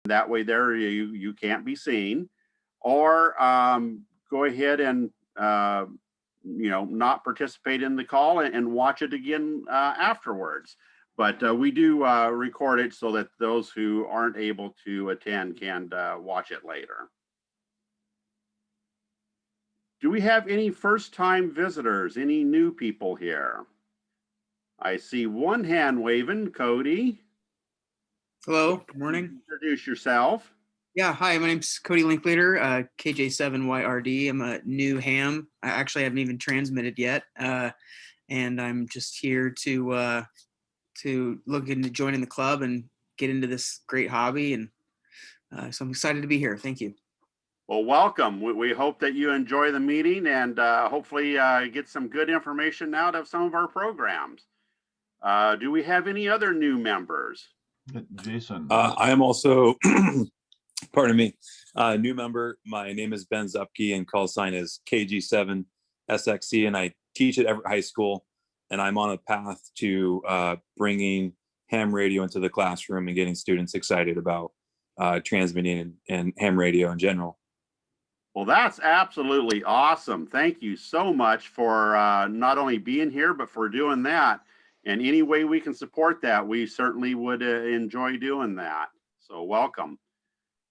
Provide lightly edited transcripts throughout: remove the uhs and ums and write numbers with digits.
That way there you can't be seen. Or go ahead and not participate in the call and watch it again afterwards. But we do record it so that those who aren't able to attend can watch it later. Do we have any first-time visitors, any new people here? I see one hand waving. Cody. Hello, good morning. Introduce yourself. Yeah, hi, my name's Cody Linkleader, KJ7YRD. I'm a new ham. I actually haven't even transmitted yet. And I'm just here to look into joining the club and get into this great hobby. And so I'm excited to be here. Thank you. Well, welcome. We hope that you enjoy the meeting and hopefully get some good information out of some of our programs. Do we have any other new members? Jason. I am also, pardon me, new member. My name is Ben Zupke and call sign is KG7 SXC, and I teach at Everett High School, and I'm on a path to bringing ham radio into the classroom and getting students excited about transmitting and ham radio in general. Well, that's absolutely awesome. Thank you so much for not only being here, but for doing that. And any way we can support that, we certainly would enjoy doing that. So welcome.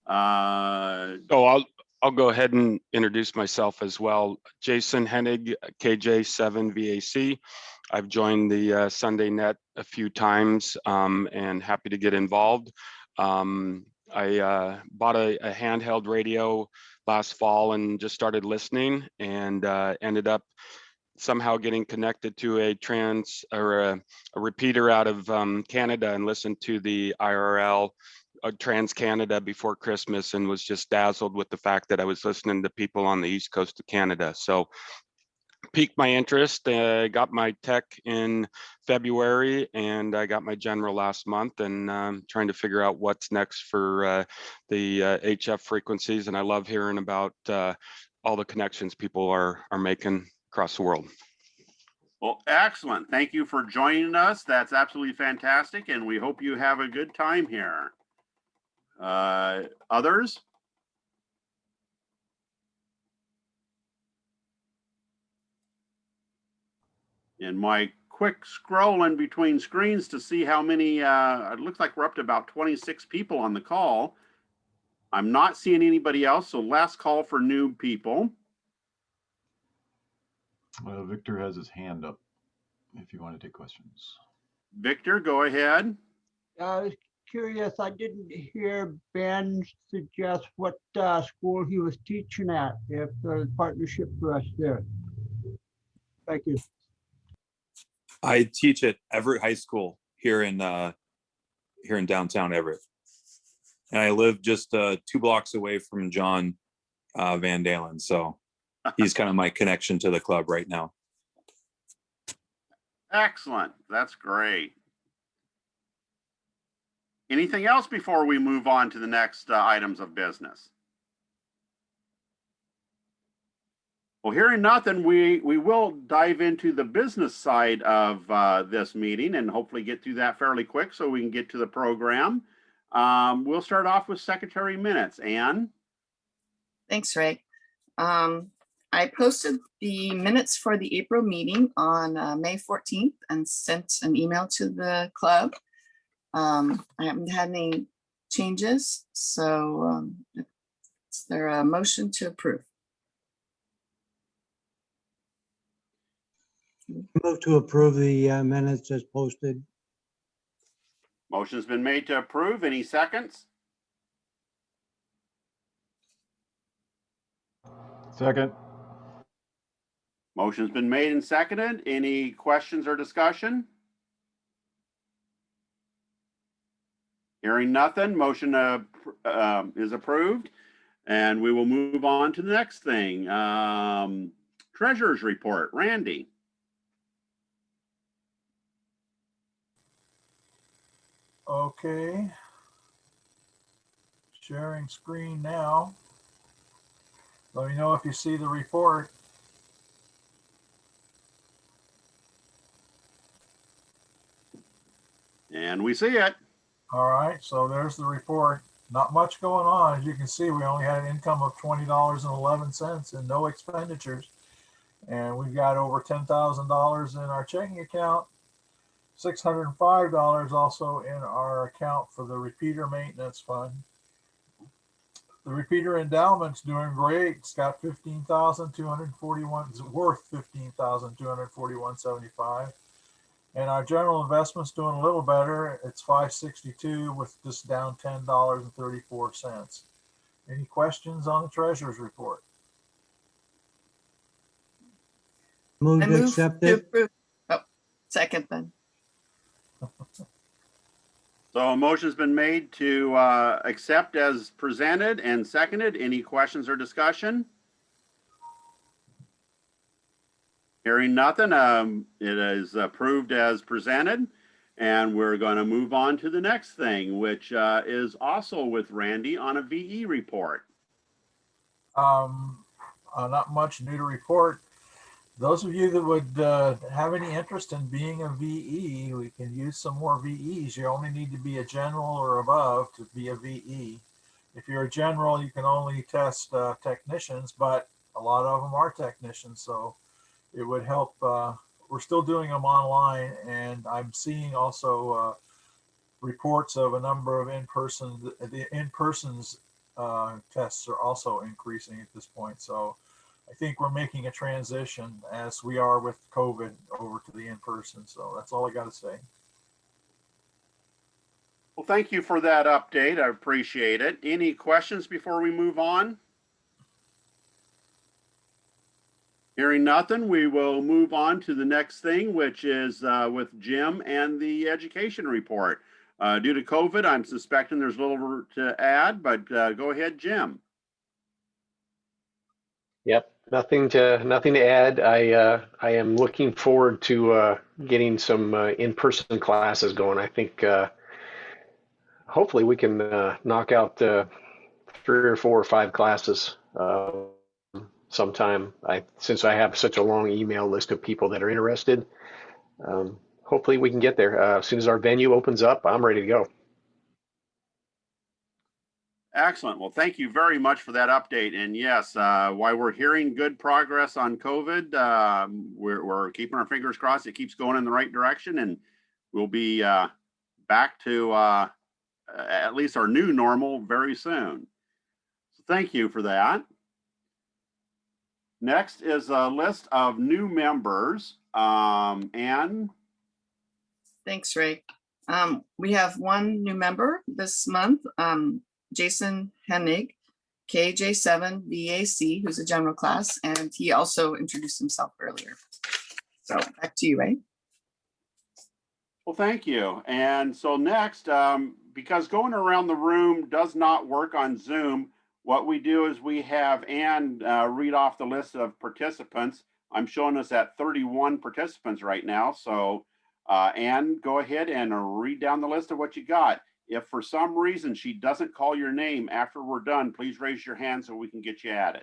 So I'll go ahead and introduce myself as well. Jason Hennig, KJ7VAC. I've joined the Sunday Net a few times and happy to get involved. I bought a handheld radio last fall and just started listening and ended up somehow getting connected to a repeater out of Canada and listened to the IRL Trans Canada before Christmas and was just dazzled with the fact that I was listening to people on the East Coast of Canada. So piqued my interest. Got my tech in February and I got my general last month, and trying to figure out what's next for the HF frequencies. And I love hearing about all the connections people are making across the world. Well, excellent. Thank you for joining us. That's absolutely fantastic. And we hope you have a good time here. Others? In my quick scrolling between screens to see how many, it looks like we're up to about 26 people on the call. I'm not seeing anybody else, so last call for new people. Well, Victor has his hand up if you want to take questions. Victor, go ahead. I was curious, I didn't hear Ben suggest what school he was teaching at, if there's a partnership for us there. Thank you. I teach at Everett High School here in downtown Everett, and I live just 2 blocks away from John Van Dalen, so he's kind of my connection to the club right now. Excellent. That's great. Anything else before we move on to the next items of business? Well, hearing nothing, we will dive into the business side of this meeting and hopefully get through that fairly quick so we can get to the program. We'll start off with secretary minutes. Anne? Thanks, Ray. I posted the minutes for the April meeting on May 14th and sent an email to the club. I haven't had any changes, so is there a motion to approve? Move to approve the minutes as posted. Motion's been made to approve. Any seconds? Second. Motion's been made and seconded. Any questions or discussion? Hearing nothing, motion is approved. And we will move on to the next thing. Treasurer's report. Randy. Okay. Sharing screen now. Let me know if you see the report. And we see it. All right, so there's the report. not much going on. As you can see, we only had an income of $20.11 and no expenditures. And we've got over $10,000 in our checking account, $605 also in our account for the repeater maintenance fund. The repeater endowment's doing great. It's got 15,241. It's worth 15,241.75. And our general investment's doing a little better. It's 562 with just down $10.34. Any questions on the treasurer's report? Move I to move accept to it. approve. Oh, second then. So a motion's been made to accept as presented and seconded. Any questions or discussion? Hearing nothing, it is approved as presented. And we're going to move on to the next thing, which is also with Randy on a VE report. Not much new to report. Those of you that would have any interest in being a VE, we can use some more VEs. You only need to be a general or above to be a VE. If you're a general, you can only test technicians, but a lot of them are technicians, so it would help. We're still doing them online, and I'm seeing also reports of a number of in-person. The in-persons tests are also increasing at this point, so I think we're making a transition as we are with COVID over to the in-person. So that's all I got to say. Well, thank you for that update. I appreciate it. Any questions before we move on? Hearing nothing, we will move on to the next thing, which is with Jim and the education report. Due to COVID, I'm suspecting there's little to add, but go ahead, Jim. Yep, nothing to add. I am looking forward to getting some in-person classes going. I think hopefully we can knock out 3 or 4 or 5 classes sometime. Since I have such a long email list of people that are interested, hopefully we can get there. As soon as our venue opens up, I'm ready to go. Excellent. Well, thank you very much for that update. And yes, while we're hearing good progress on COVID, we're keeping our fingers crossed. It keeps going in the right direction, and we'll be back to at least our new normal very soon. So thank you for that. Next is a list of new members. Anne? Thanks, Ray. We have one new member this month, Jason Hennig, KJ7 VAC, who's a general class, and he also introduced himself earlier. So back to you, Ray. Well, thank you. And so next, because going around the room does not work on Zoom, what we do is we have Ann read off the list of participants. I'm showing us at 31 participants right now. So Ann, go ahead and read down the list of what you got. If for some reason she doesn't call your name after we're done, please raise your hand so we can get you added.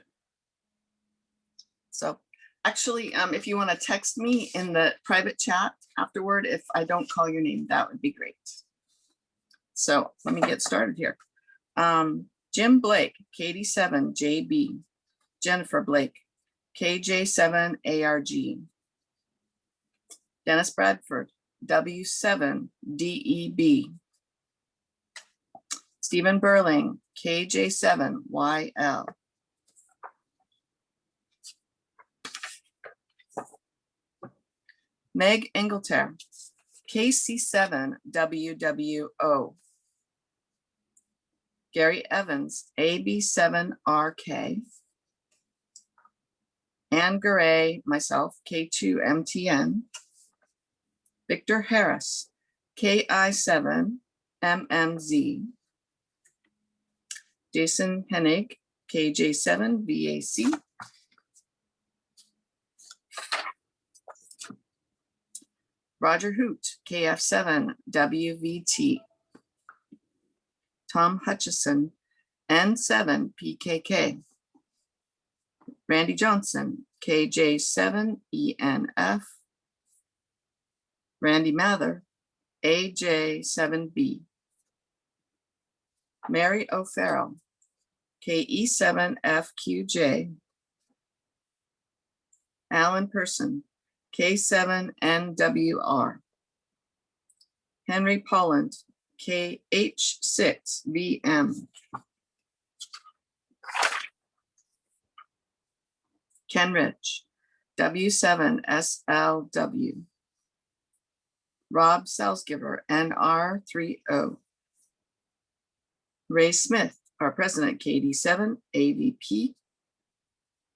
So actually, if you want to text me in the private chat afterward, if I don't call your name, that would be great. So let me get started here. Jim Blake, KD7JB, Jennifer Blake, KJ7ARG, Dennis Bradford, W7DEB, Stephen Burling, KJ7YL, Meg Engelter, KC7WWO, Gary Evans, AB7RK, Anne Garay, myself, K2MTN, Victor Harris, KI7MMZ, Jason Hennig, KJ7VAC, Roger Hoot, KF7WVT, Tom Hutchison, N7PKK, Randy Johnson, KJ7ENF, Randy Mather, AJ7B, Mary O'Farrell, KE7FQJ. Alan Person, K7NWR. Henry Polland, KH6VM. Ken Rich, W7SLW. Rob Salzgiver, NR30. Ray Smith, our president, KD7AVP.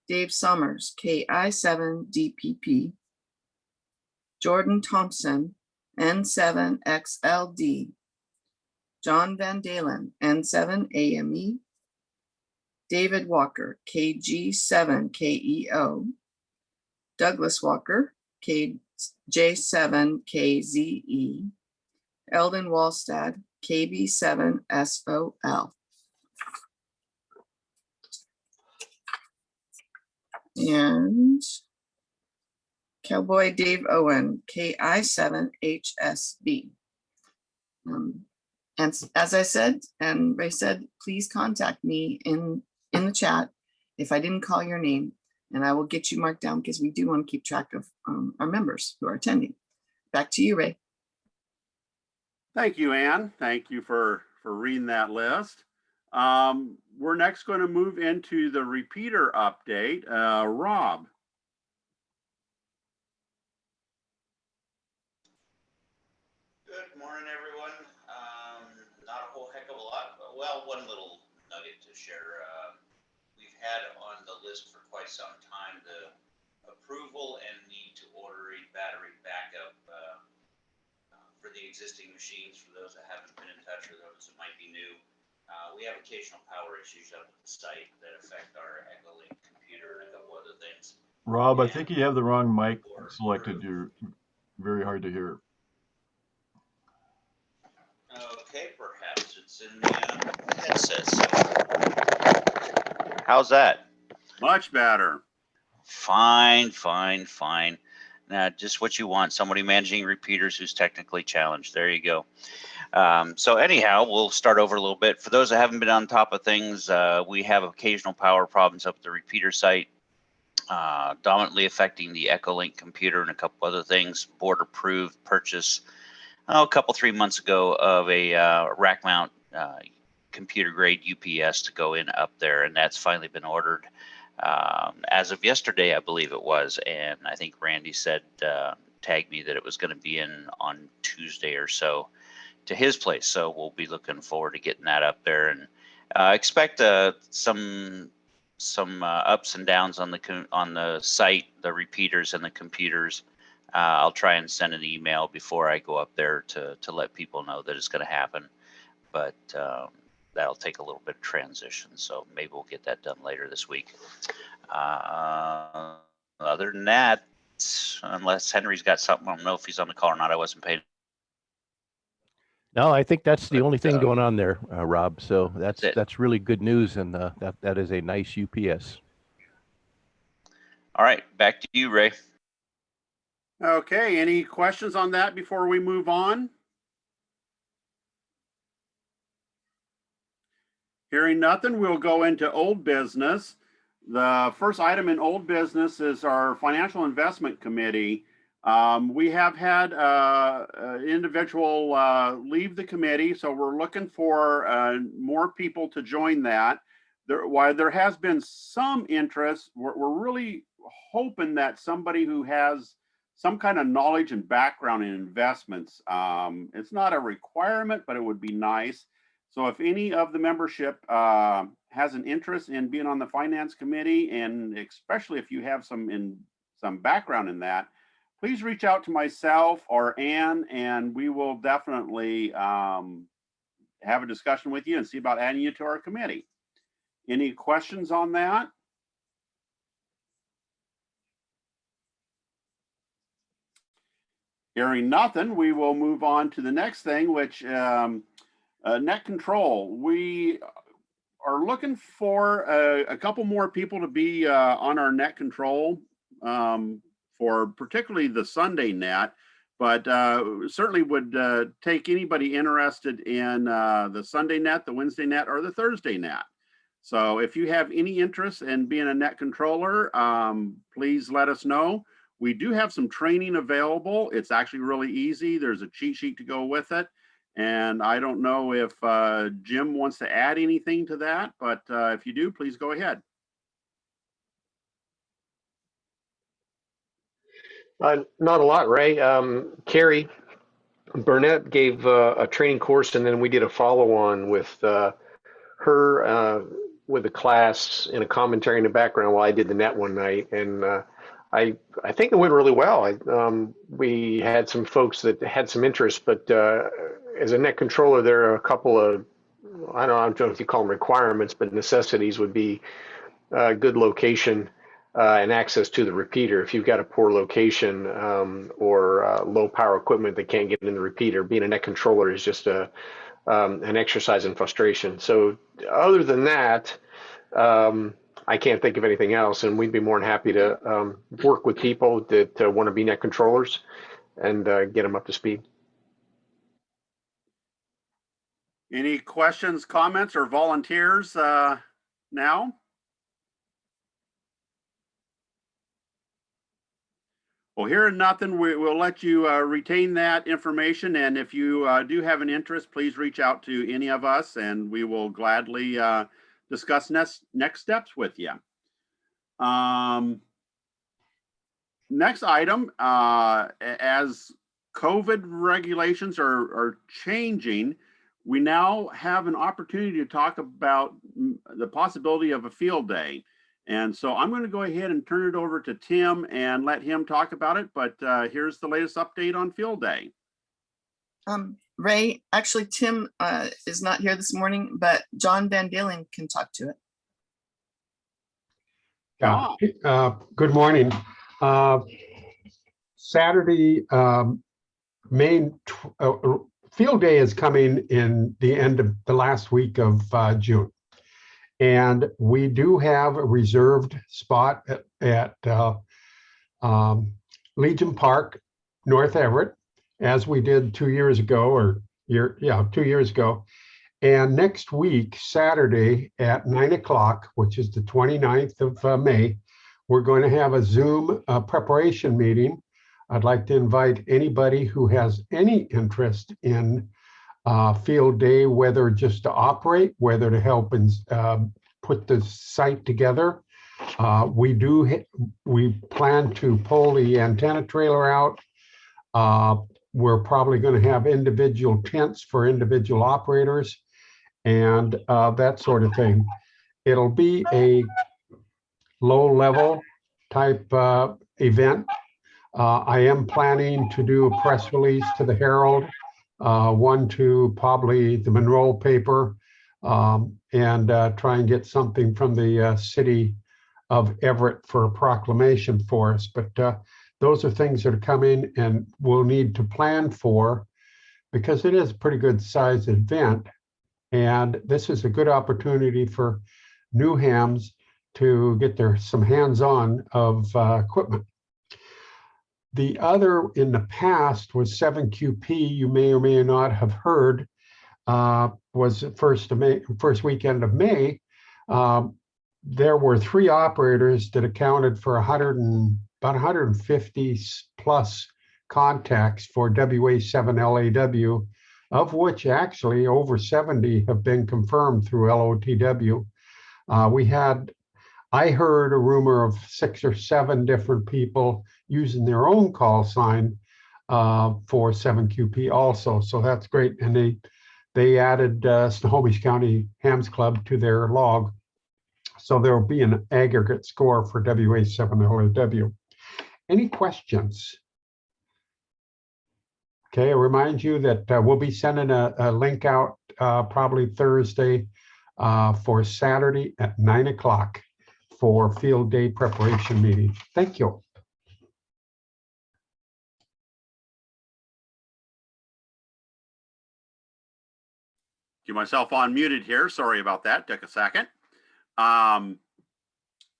Dave Summers, KI7DPP. Jordan Thompson, N7XLD. John Van Dalen, N7AME. David Walker, KG7KEO. Douglas Walker, KJ7KZE. Eldon Wallstad, KB7SOL. And Cowboy Dave Owen, KI7HSB. And as I said, and Ray said, please contact me in the chat if I didn't call your name, and I will get you marked down because we do want to keep track of our members who are attending. Back to you, Ray. Thank you, Ann. Thank you for reading that list. We're next going to move into the repeater update. Rob. Good morning, everyone. Not a whole heck of a lot, but well, one little nugget to share. We've had on the list for quite some time the approval and need to order a battery backup for the existing machines, for those that haven't been in touch or those that might be new. We have occasional power issues up at the site that affect our Echolink computer and a couple other things. Rob, I think you have the wrong mic selected. You're very hard to hear. Okay, perhaps it's in the headset. How's that? Much better. Fine. Now, just what you want, somebody managing repeaters who's technically challenged. There you go. So anyhow, we'll start over a little bit. For those that haven't been on top of things, we have occasional power problems up at the repeater site, dominantly affecting the Echolink computer and a couple other things. Board approved purchase a couple, 3 months ago of a rack mount computer grade UPS to go in up there, and that's finally been ordered as of yesterday, I believe it was. And I think Randy said, tagged me that it was going to be in on Tuesday or so to his place. So we'll be looking forward to getting that up there, and expect some ups and downs on the site, the repeaters and the computers. I'll try and send an email before I go up there to let people know that it's going to happen, but that'll take a little bit of transition. So maybe we'll get that done later this week. Other than that, unless Henry's got something, I don't know if he's on the call or not. I wasn't paying. No, I think that's the only thing going on there, Rob. So that's really good news, and that is a nice UPS. All right, back to you, Ray. Okay, any questions on that before we move on? Hearing nothing, we'll go into old business. The first item in old business is our financial investment committee. We have had an individual leave the committee, so we're looking for more people to join that. While there has been some interest, we're really hoping that somebody who has some kind of knowledge and background in investments. It's not a requirement, but it would be nice. So if any of the membership has an interest in being on the finance committee, and especially if you have some background in that, please reach out to myself or Ann, and we will definitely have a discussion with you and see about adding you to our committee. Any questions on that? Hearing nothing, we will move on to the next thing, which net control. We are looking for a couple more people to be on our net control for particularly the Sunday net, but certainly would take anybody interested in the Sunday net, the Wednesday net, or the Thursday net. So if you have any interest in being a net controller, please let us know. We do have some training available. It's actually really easy. There's a cheat sheet to go with it. And I don't know if Jim wants to add anything to that, but if you do, please go ahead. Not a lot, Ray. Carrie Burnett gave a training course, and then we did a follow-on with her with the class in a commentary in the background while I did the net one night, and I think it went really well. We had some folks that had some interest, but as a net controller, there are a couple of, I don't know if you call them requirements, but necessities would be good location and access to the repeater. If you've got a poor location or low power equipment that can't get in the repeater, being a net controller is just an exercise in frustration. So other than that, I can't think of anything else, and we'd be more than happy to work with people that want to be net controllers and get them up to speed. Any questions, comments, or volunteers now? Well, hearing nothing, we'll let you retain that information. And if you do have an interest, please reach out to any of us and we will gladly discuss next steps with you. Next item, as COVID regulations are changing, we now have an opportunity to talk about the possibility of a field day. And so I'm going to go ahead and turn it over to Tim and let him talk about it. But here's the latest update on field day. Ray, actually, Tim is not here this morning, but John Van Dalen can talk to it. Yeah. Good morning. Saturday, field day is coming in the end of the last week of June. And we do have a reserved spot at Legion Park, North Everett, as we did 2 years ago, 2 years ago. And next week, Saturday at 9 o'clock, which is the 29th of May, we're going to have a Zoom preparation meeting. I'd like to invite anybody who has any interest in field day, whether just to operate, whether to help and put the site together. We plan to pull the antenna trailer out. We're probably going to have individual tents for individual operators and that sort of thing. It'll be a low-level type event. I am planning to do a press release to the Herald, one to probably the Monroe paper, and try and get something from the city of Everett for a proclamation for us. But those are things that are coming and we'll need to plan for, because it is a pretty good sized event. And this is a good opportunity for new hams to get some hands-on of equipment. The other in the past was 7QP, you may or may not have heard, was the first weekend of May. There were 3 operators that accounted for about 150 plus contacts for WA7LAW, of which actually over 70 have been confirmed through LOTW. I heard a rumor of 6 or 7 different people using their own call sign for 7QP also. So that's great. And they added Snohomish County Hams Club to their log. So there will be an aggregate score for WA7LAW. Any questions? Okay, I remind you that we'll be sending a link out probably Thursday for Saturday at 9 o'clock for field day preparation meeting. Thank you. Get myself unmuted here. Sorry about that. Took a second.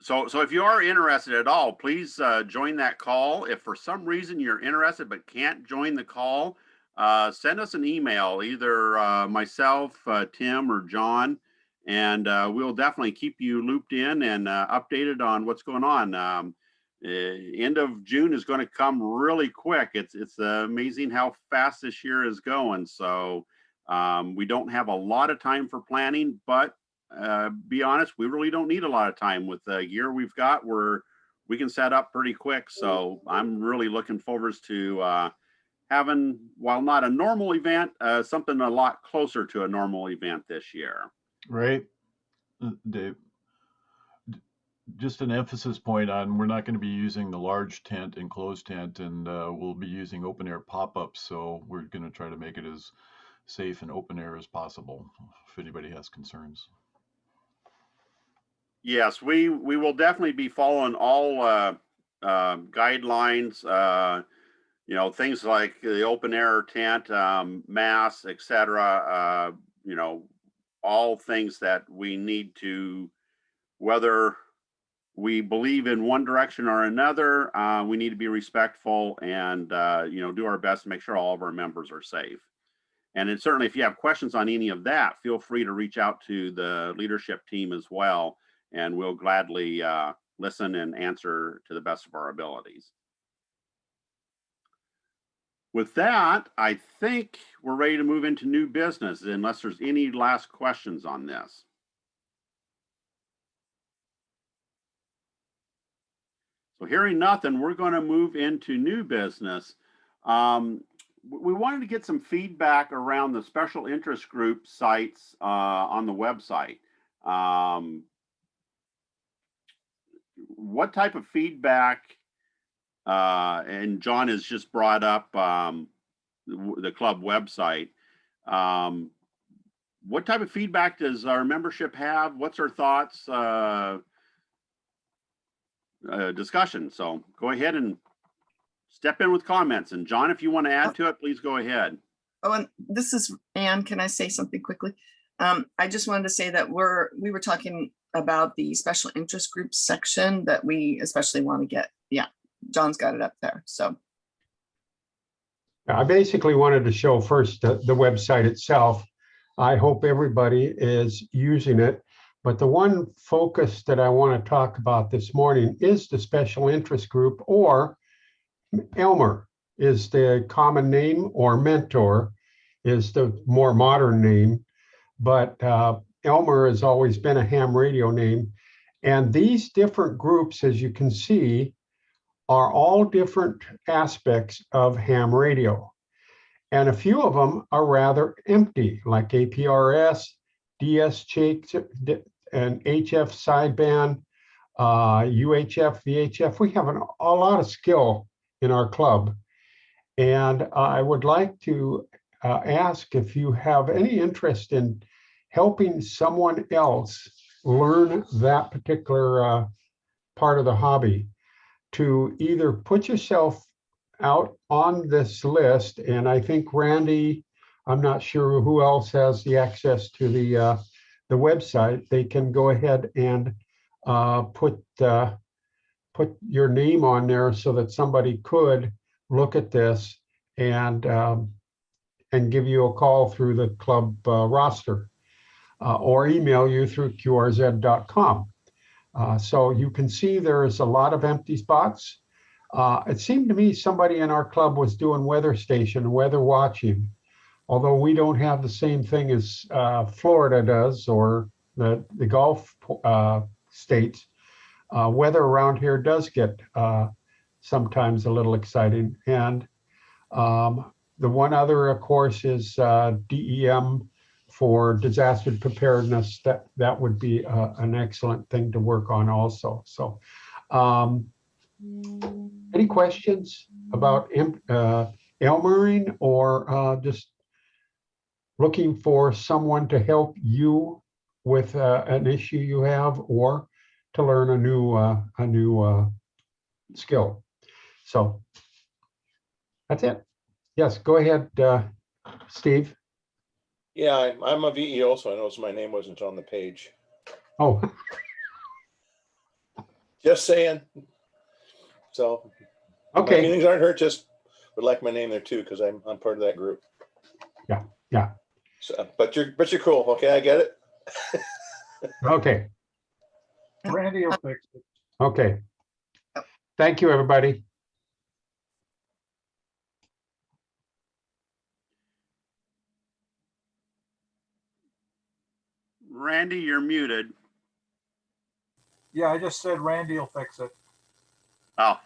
So if you are interested at all, please join that call. If for some reason you're interested but can't join the call, send us an email, either myself, Tim, or John, and we'll definitely keep you looped in and updated on what's going on. End of June is going to come really quick. It's amazing how fast this year is going. So we don't have a lot of time for planning, but be honest, we really don't need a lot of time with the year we've got. We can set up pretty quick. So I'm really looking forward to having, while not a normal event, something a lot closer to a normal event this year. Right, Dave. Just an emphasis point on, we're not going to be using the large tent, enclosed tent, and we'll be using open air pop-ups. So we're going to try to make it as safe and open air as possible if anybody has concerns. Yes, we will definitely be following all guidelines, you know, things like the open air tent, masks, etc. You know, all things that we need to, whether we believe in one direction or another, we need to be respectful and, you know, do our best to make sure all of our members are safe. And then certainly if you have questions on any of that, feel free to reach out to the leadership team as well, and we'll gladly listen and answer to the best of our abilities. With that, I think we're ready to move into new business, unless there's any last questions on this. So hearing nothing, we're going to move into new business. We wanted to get some feedback around the special interest group sites on the website. What type of feedback, and John has just brought up the club website. What type of feedback does our membership have? What's our thoughts? Discussion. So go ahead and step in with comments. And John, if you want to add to it, please go ahead. Oh, and this is Anne. Can I say something quickly? I just wanted to say that we were talking about the special interest groups section that we especially want to get. Yeah, John's got it up there. So I basically wanted to show first the website itself. I hope everybody is using it. But the one focus that I want to talk about this morning is the special interest group, or Elmer is the common name, or Mentor is the more modern name. But Elmer has always been a ham radio name. And these different groups, as you can see, are all different aspects of ham radio. And a few of them are rather empty, like APRS, DSC, and HF sideband, UHF, VHF. We have a lot of skill in our club. And I would like to ask if you have any interest in helping someone else learn that particular part of the hobby, to either put yourself out on this list. And I think Randy, I'm not sure who else has the access to the website. They can go ahead and put your name on there so that somebody could look at this and give you a call through the club roster, or email you through qrz.com. So you can see there's a lot of empty spots. It seemed to me somebody in our club was doing weather station, weather watching, although we don't have the same thing as Florida does, or the Gulf states. Weather around here does get sometimes a little exciting. And the one other, of course, is DEM for disaster preparedness. That would be an excellent thing to work on also. So any questions about Elmering, or just looking for someone to help you with an issue you have, or to learn a new skill? So that's it. Yes, go ahead, Steve. Yeah, I'm a VE also. I noticed my name wasn't on the page. Oh. Just saying. So my Okay. feelings aren't hurt, just would like my name there too, because I'm part of that group. Yeah, yeah. So, but you're cool. Okay, I get it. Okay, Randy will fix it. okay. Thank you, everybody. Randy, you're muted. Yeah, I just said Randy will fix it. Oh.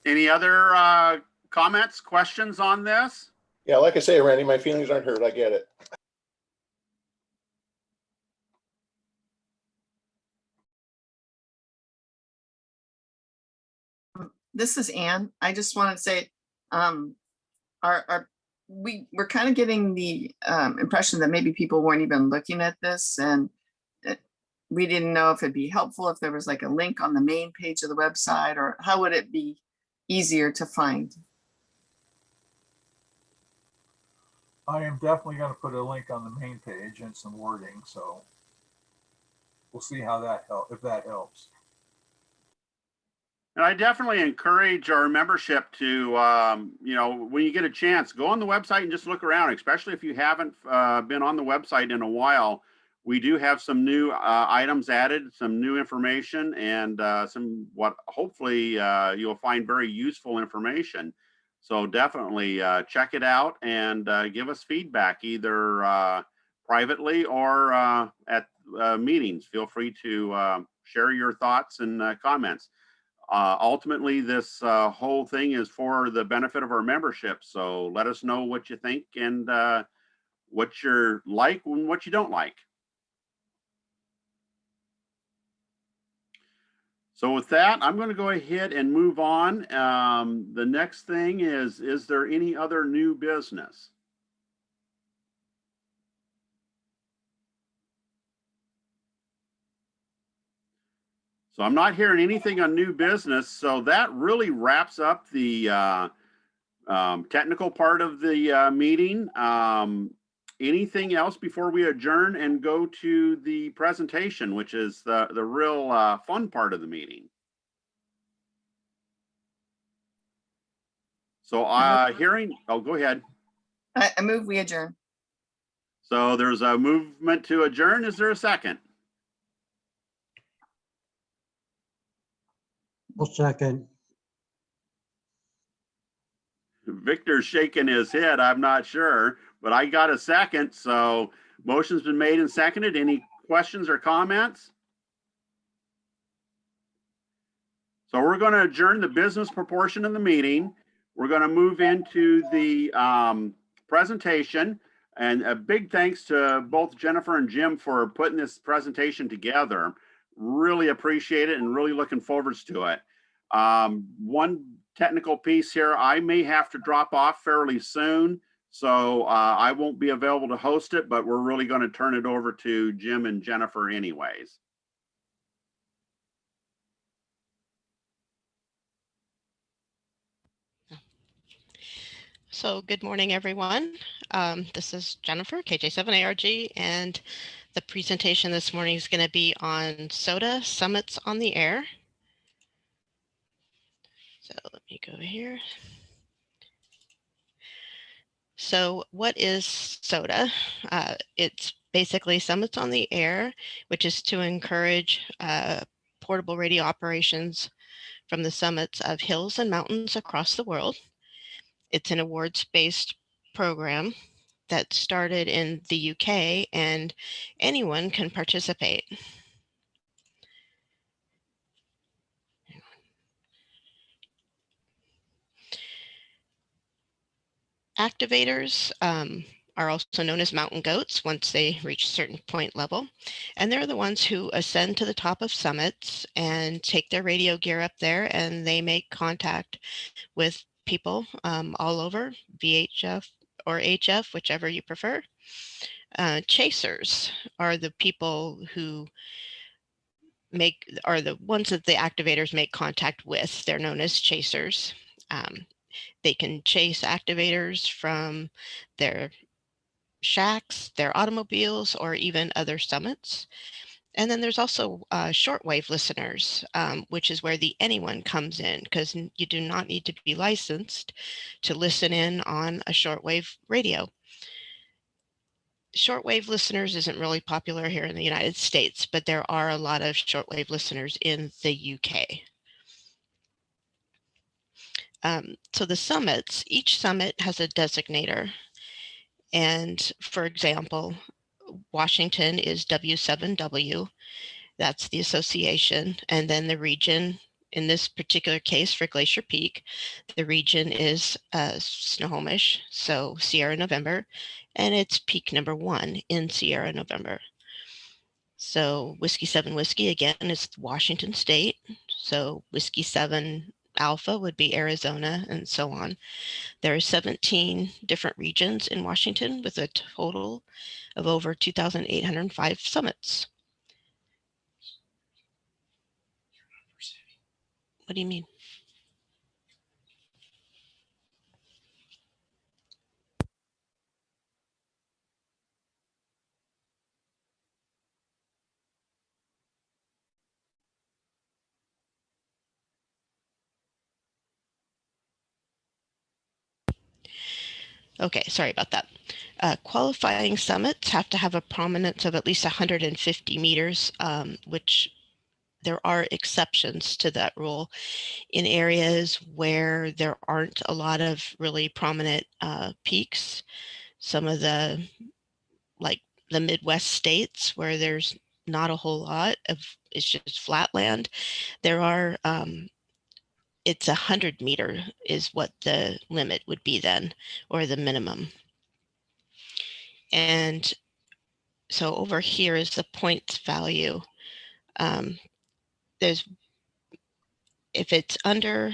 Any other comments, questions on this? Yeah, like I say, Randy, my feelings aren't hurt. I get it. This is Anne. I just want to say, we're kind of getting the impression that maybe people weren't even looking at this, and we didn't know if it'd be helpful if there was like a link on the main page of the website, or how would it be easier to find? I am definitely going to put a link on the main page and some wording, so we'll see how that helps, if that helps. And I definitely encourage our membership to, you know, when you get a chance, go on the website and just look around, especially if you haven't been on the website in a while. We do have some new items added, some new information, and some what hopefully you'll find very useful information. So definitely check it out and give us feedback, either privately or at meetings. Feel free to share your thoughts and comments. Ultimately, this whole thing is for the benefit of our membership. So let us know what you think and what you like and what you don't like. So with that, I'm going to go ahead and move on. The next thing is there any other new business? So I'm not hearing anything on new business. So that really wraps up the technical part of the meeting. Anything else before we adjourn and go to the presentation, which is the real fun part of the meeting? So hearing, oh, go ahead. I move we adjourn. So there's a movement to adjourn. Is there a second? I'll second. Victor's shaking his head. I'm not sure, but I got a second. So motion's been made and seconded. Any questions or comments? So we're going to adjourn the business proportion of the meeting. We're going to move into the presentation. And a big thanks to both Jennifer and Jim for putting this presentation together. Really appreciate it and really looking forward to it. One technical piece here, I may have to drop off fairly soon, so I won't be available to host it, but we're really going to turn it over to Jim and Jennifer anyways. So good morning, everyone. This is Jennifer, KJ7ARG, and the presentation this morning is going to be on SOTA Summits on the Air. So let me go here. So what is SOTA? It's basically Summits on the Air, which is to encourage portable radio operations from the summits of hills and mountains across the world. It's an awards-based program that started in the UK, and anyone can participate. Activators are also known as mountain goats once they reach a certain point level, and they're the ones who ascend to the top of summits and take their radio gear up there, and they make contact with people all over, VHF or HF, whichever you prefer. Chasers are the people who are the ones that the activators make contact with. They're known as chasers. They can chase activators from their shacks, their automobiles, or even other summits. And then there's also shortwave listeners, which is where the anyone comes in, because you do not need to be licensed to listen in on a shortwave radio. Shortwave listeners isn't really popular here in the United States, but there are a lot of shortwave listeners in the UK. So the summits, each summit has a designator. And for example, Washington is W7W. That's the association. And then the region, in this particular case for Glacier Peak, the region is Snohomish, so Sierra November, and it's peak number 1 in Sierra November. So Whiskey 7 Whiskey, again, is Washington State. So Whiskey 7 Alpha would be Arizona, and so on. There are 17 different regions in Washington with a total of over 2,805 summits. What do you mean? Okay, sorry about that. Qualifying summits have to have a prominence of at least 150 meters, which there are exceptions to that rule in areas where there aren't a lot of really prominent peaks. Some of the, like the Midwest states where there's not a whole lot of, it's just flat land. There are, it's 100 meter is what the limit would be then, or the minimum. And so over here is the points value. There's, if it's under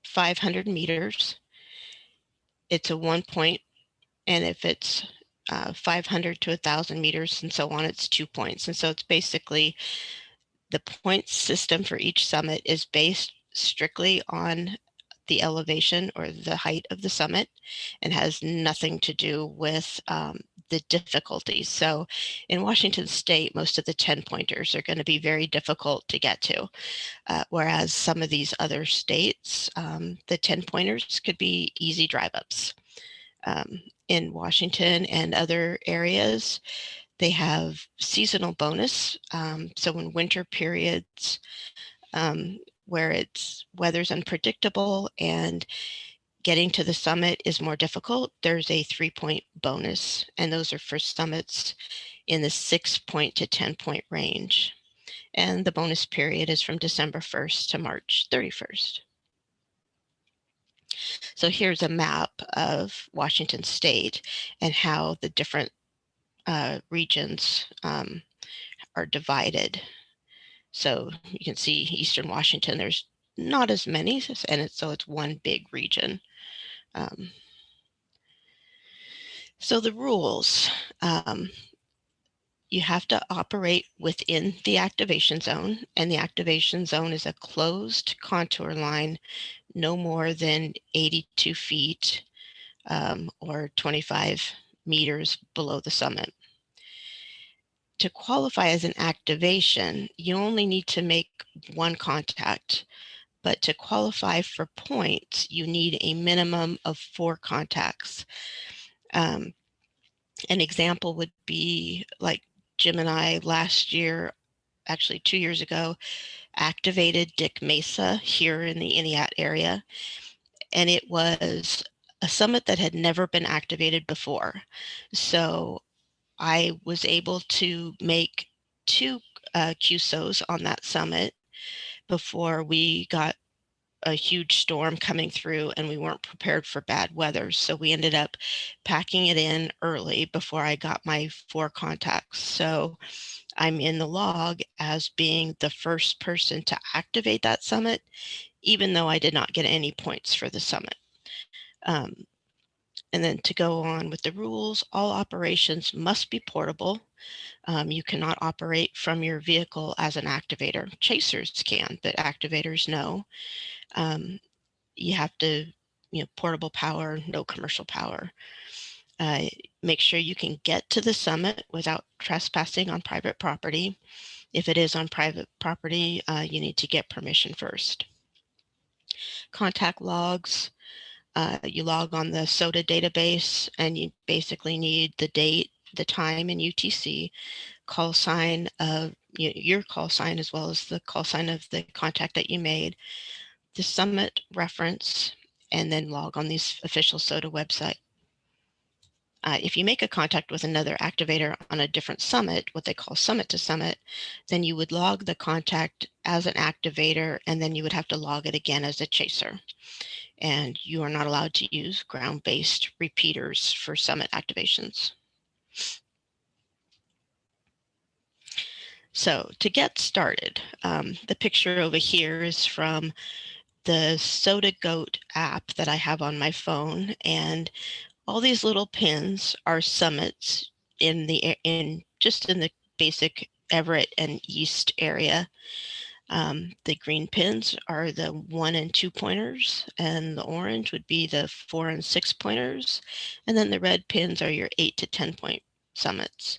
500 meters, it's a 1 point. And if it's 500 to 1,000 meters and so on, it's 2 points. And so it's basically the point system for each summit is based strictly on the elevation or the height of the summit and has nothing to do with the difficulties. So in Washington State, most of the 10 pointers are going to be very difficult to get to. Whereas some of these other states, the 10 pointers could be easy drive ups. In Washington and other areas, they have seasonal bonus. So in winter periods, where it's weather's unpredictable and getting to the summit is more difficult, there's a 3-point bonus, and those are for summits in the 6-point to 10-point range. And the bonus period is from December 1st to March 31st. So here's a map of Washington State and how the different regions are divided. So you can see Eastern Washington, there's not as many, and so it's one big region. So the rules, you have to operate within the activation zone, and the activation zone is a closed contour line no more than 82 feet or 25 meters below the summit. To qualify as an activation, you only need to make one contact, but to qualify for points, you need a minimum of 4 contacts. An example would be like Jim and I last year, actually 2 years ago, activated Dick Mesa here in the Entiat area. And it was a summit that had never been activated before. So I was able to make 2 QSOs on that summit before we got a huge storm coming through and we weren't prepared for bad weather. So we ended up packing it in early before I got my 4 contacts. So I'm in the log as being the first person to activate that summit, even though I did not get any points for the summit. And then to go on with the rules, all operations must be portable. You cannot operate from your vehicle as an activator. Chasers can, but activators no. You have to, portable power, no commercial power. Make sure you can get to the summit without trespassing on private property. If it is on private property, you need to get permission first. Contact logs. You log on the SOTA database, and you basically need the date, the time, and UTC, call sign of your call sign, as well as the call sign of the contact that you made, the summit reference, and then log on the official SOTA website. If you make a contact with another activator on a different summit, what they call summit to summit, then you would log the contact as an activator, and then you would have to log it again as a chaser. And you are not allowed to use ground-based repeaters for summit activations. So to get started, the picture over here is from the SOTA Goat app that I have on my phone, and all these little pins are summits just in the basic Everett and East area. The green pins are the 1 and 2 pointers, and the orange would be the 4 and 6 pointers, and then the red pins are your 8 to 10 point summits.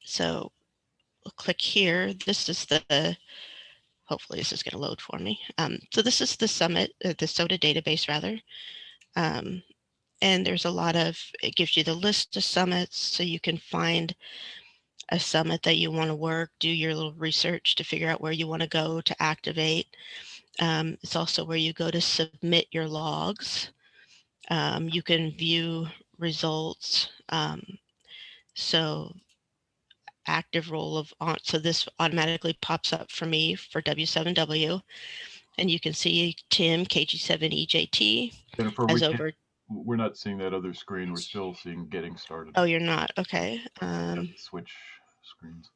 So we'll click here. This is hopefully this is going to load for me. So this is the summit, the SOTA database rather. And there's a lot of, it gives you the list of summits, so you can find a summit that you want to work, do your little research to figure out where you want to go to activate. It's also where you go to submit your logs. You can view results. So active role of on, so this automatically pops up for me for W7W, and you can see Tim KG7EJT Jennifer, as over. We're not seeing that other screen. We're still seeing getting started. Oh, you're not? Okay. Switch screens.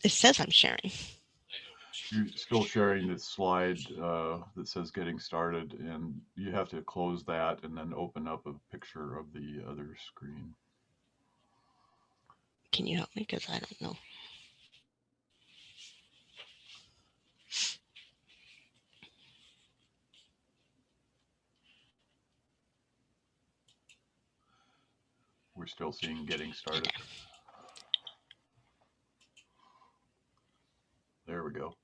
It says I'm sharing. You're still sharing this slide that says getting started, and you have to close that and then open up a picture of the other screen. Can you help me? Because I don't know. We're still seeing getting started. Okay. There we go.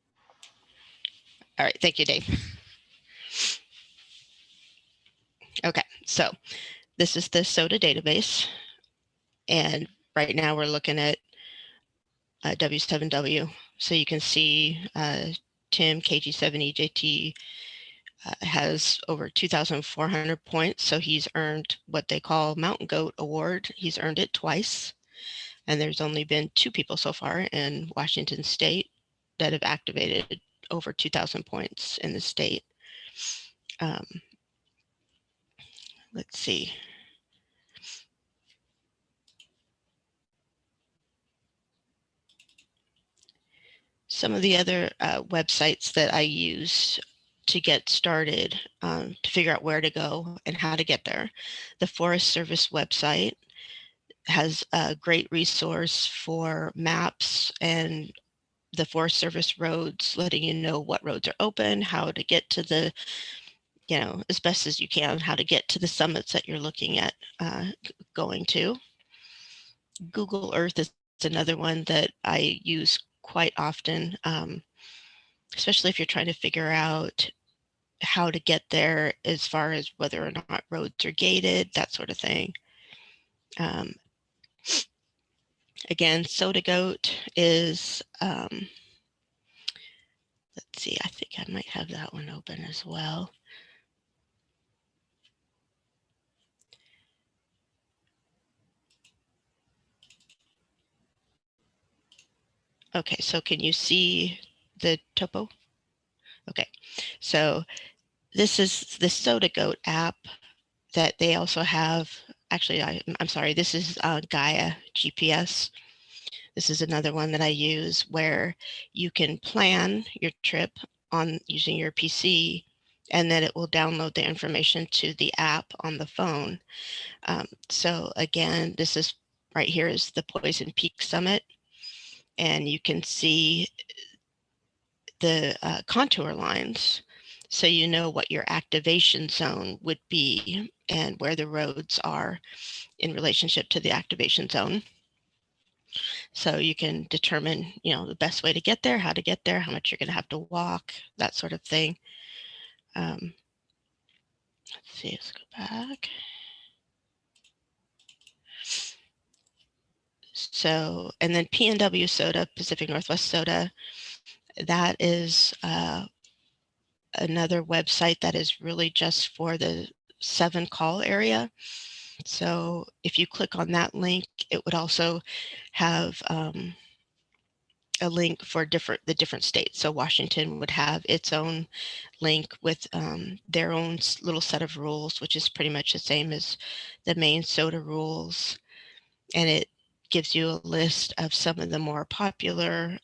All right. Thank you, Dave. Okay. So this is the SOTA database. And right now we're looking at W7W. So you can see Tim KG7EJT has over 2,400 points. So he's earned what they call Mountain Goat Award. He's earned it twice. And there's only been 2 people so far in Washington State that have activated over 2,000 points in the state. Let's see. Some of the other websites that I use to get started, to figure out where to go and how to get there. The Forest Service website has a great resource for maps and the Forest Service roads, letting you know what roads are open, how to get to the, as best as you can, how to get to the summits that you're looking at going to. Google Earth is another one that I use quite often, especially if you're trying to figure out how to get there as far as whether or not roads are gated, that sort of thing. Again, SOTA Goat is, let's see, I think I might have that one open as well. Okay, so can you see the topo? Okay, so this is the SOTA Goat app that they also have. Actually, I'm sorry, this is Gaia GPS. This is another one that I use where you can plan your trip on using your PC, and then it will download the information to the app on the phone. So again, this is right here is the Poison Peak Summit, and you can see the contour lines. so you know what your activation zone would be and where the roads are in relationship to the activation zone. So you can determine, the best way to get there, how to get there, how much you're going to have to walk, that sort of thing. Let's see, let's go back. So, and then PNW SOTA, Pacific Northwest SOTA, that is another website that is really just for the 7 call area. So if you click on that link, it would also have a link for the different states. So Washington would have its own link with their own little set of rules, which is pretty much the same as the main SOTA rules. And it gives you a list of some of the more popular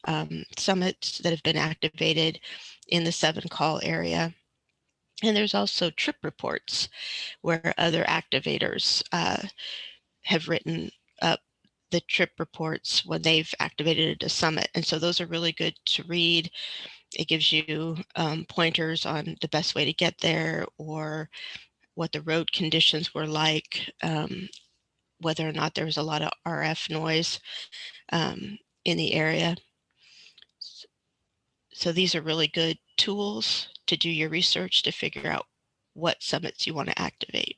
summits that have been activated in the 7 call area. And there's also trip reports where other activators have written up the trip reports when they've activated a summit. And so those are really good to read. It gives you pointers on the best way to get there, or what the road conditions were like, whether or not there was a lot of RF noise in the area. So these are really good tools to do your research to figure out what summits you want to activate.